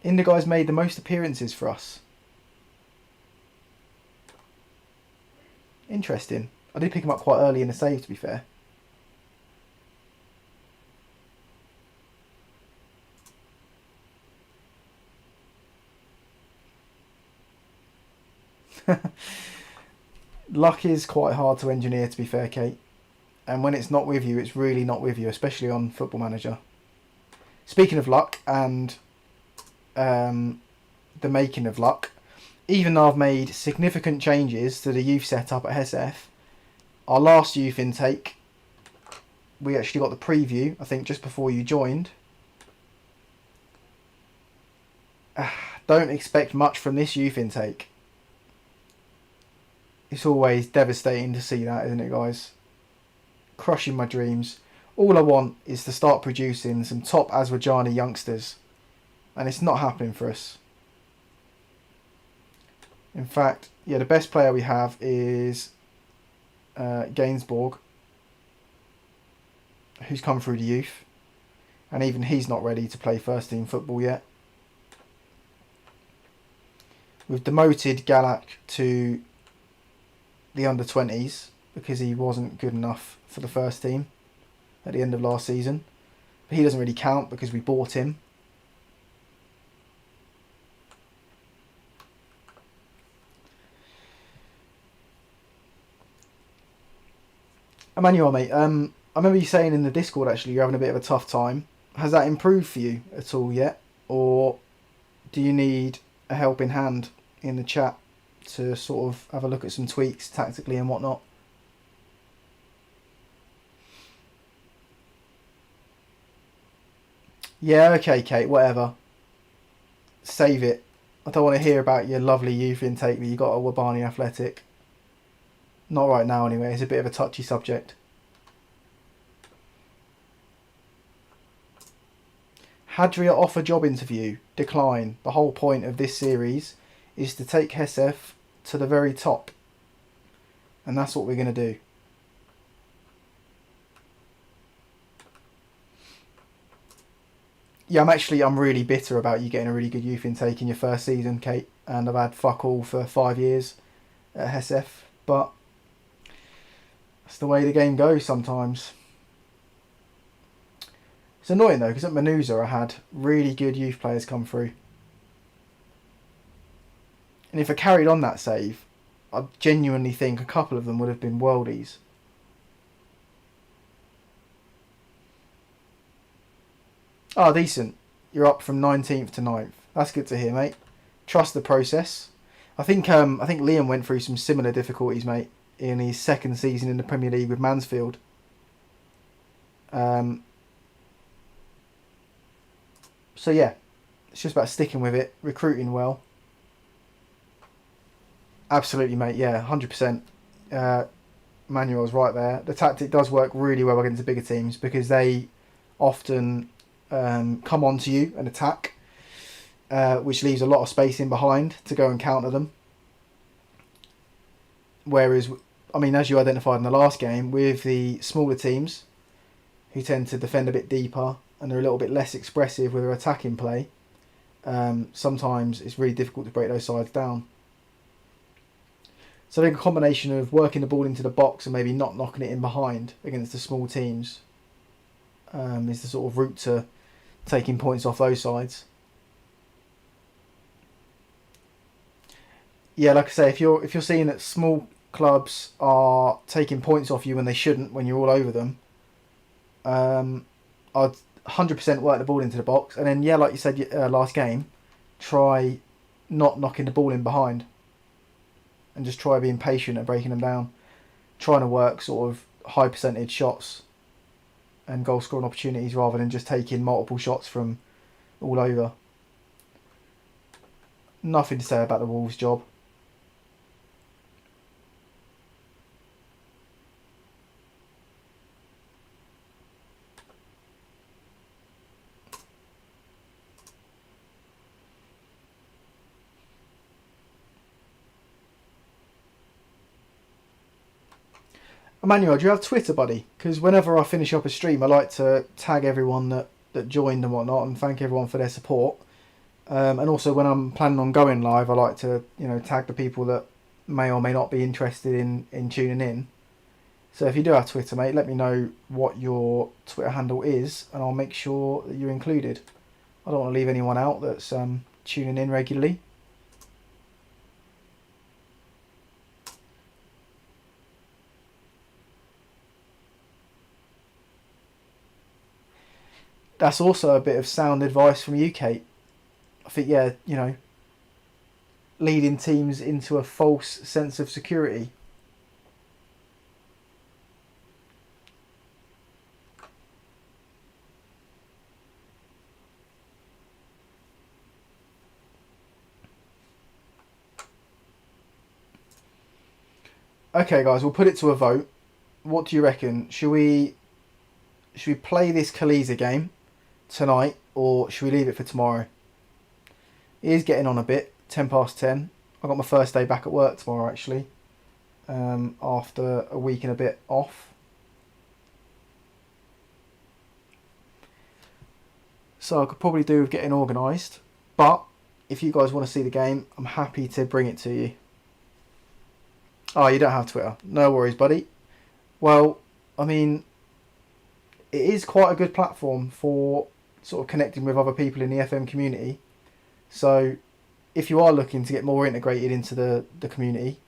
Indiguy's made the most appearances for us. Interesting. I did pick him up quite early in the save, to be fair. Luck is quite hard to engineer, to be fair, Kate. And when it's not with you, it's really not with you, especially on Football Manager. Speaking of luck and the making of luck, even though I've made significant changes to the youth setup at SF, our last youth intake, we actually got the preview, I think, just before you joined. Don't expect much from this youth intake. It's always devastating to see that, isn't it, guys? Crushing my dreams. All I want is to start producing some top Aswijan youngsters. And it's not happening for us. In fact, yeah, the best player we have is Gainsbourg, who's come through the youth. And even he's not ready to play first team football yet. We've demoted Galak to the under-20s because he wasn't good enough for the first team at the end of last season. But he doesn't really count because we bought him. Emmanuel, mate, I remember you saying in the Discord actually you're having a bit of a tough time. Has that improved for you at all yet? Or do you need a helping hand in the chat to sort of have a look at some tweaks tactically and whatnot? Yeah, okay, Kate, whatever. Save it. I don't want to hear about your lovely youth intake that you got at Wabani Athletic. Not right now anyway, it's a bit of a touchy subject. Hadria offer job interview. Decline. The whole point of this series is to take Hesef to the very top. And that's what we're going to do. Yeah, I'm really bitter about you getting a really good youth intake in your first season, Kate. And I've had fuck all for 5 years at Hesef. But that's the way the game goes sometimes. It's annoying though, because at Manuza I had really good youth players come through. And if I carried on that save, I genuinely think a couple of them would have been worldies. Oh, decent. You're up from 19th to 9th. That's good to hear, mate. Trust the process. I think Liam went through some similar difficulties, mate, in his second season in the Premier League with Mansfield. So yeah, it's just about sticking with it, recruiting well. Absolutely, mate. Yeah, 100%. Manuel's right there. The tactic does work really well against the bigger teams because they often come onto you and attack, which leaves a lot of space in behind to go and counter them. Whereas I mean, as you identified in the last game, with the smaller teams who tend to defend a bit deeper and they're a little bit less expressive with their attacking play, sometimes it's really difficult to break those sides down. So I think a combination of working the ball into the box and maybe not knocking it in behind against the small teams is the sort of route to taking points off those sides. Yeah, like I say, if you're seeing that small clubs are taking points off you when they shouldn't, when you're all over them, I'd 100% work the ball into the box, and then yeah, like you said last game, try not knocking the ball in behind, and just try being patient and breaking them down, trying to work sort of high percentage shots and goal scoring opportunities rather than just taking multiple shots from all over. Nothing to say about the Wolves' job. Emmanuel, do you have Twitter, buddy? Because whenever I finish up a stream, I like to tag everyone that joined and whatnot, and thank everyone for their support. And also, when I'm planning on going live, I like to tag the people that may or may not be interested in tuning in. So if you do have Twitter, mate, let me know what your Twitter handle is, and I'll make sure that you're included. I don't want to leave anyone out that's tuning in regularly. That's also a bit of sound advice from you, Kate. I think, yeah, leading teams into a false sense of security. Okay, guys, we'll put it to a vote. What do you reckon? Should we play this Khaleesi game tonight, or should we leave it for tomorrow? It is getting on a bit, 10 past 10. I got my first day back at work tomorrow, actually, after a week and a bit off. So I could probably do with getting organised, but if you guys want to see the game, I'm happy to bring it to you. Oh, you don't have Twitter. No worries, buddy. Well, I mean, it is quite a good platform for sort of connecting with other people in the FM community. So if you are looking to get more integrated into the community,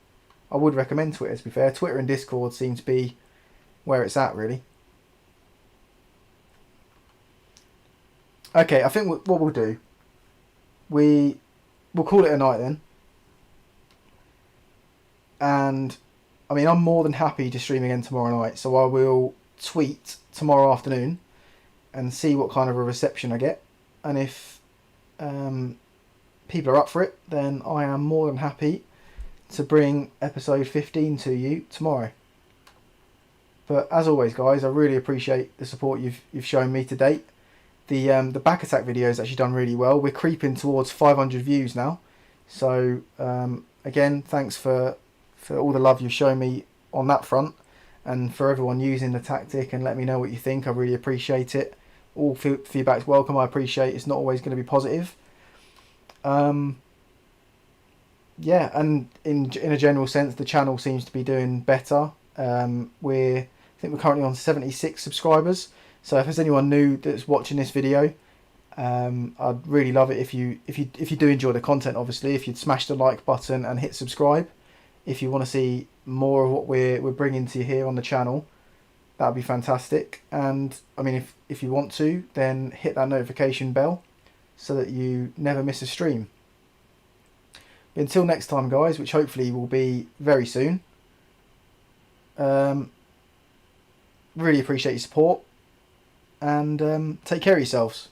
I would recommend Twitter, to be fair. Twitter and Discord seem to be where it's at, really. Okay, I think what we'll do, we'll call it a night then. And I mean, I'm more than happy to stream again tomorrow night, so I will tweet tomorrow afternoon and see what kind of a reception I get, and if people are up for it, then I am more than happy to bring episode 15 to you tomorrow. But as always, guys, I really appreciate the support you've shown me to date. The back attack video has actually done really well. We're creeping towards 500 views now, so again, thanks for all the love you've shown me on that front, and for everyone using the tactic and let me know what you think. I really appreciate it. All feedback's welcome. I appreciate it's not always going to be positive. Yeah, and in a general sense, the channel seems to be doing better. I think we're currently on 76 subscribers. So if there's anyone new that's watching this video, I'd really love it if you do enjoy the content. Obviously, if you'd smash the like button and hit subscribe. If you want to see more of what we're bringing to you here on the channel, that would be fantastic. And I mean, if you want to, then hit that notification bell so that you never miss a stream. But until next time, guys, which hopefully will be very soon, really appreciate your support, and take care of yourselves.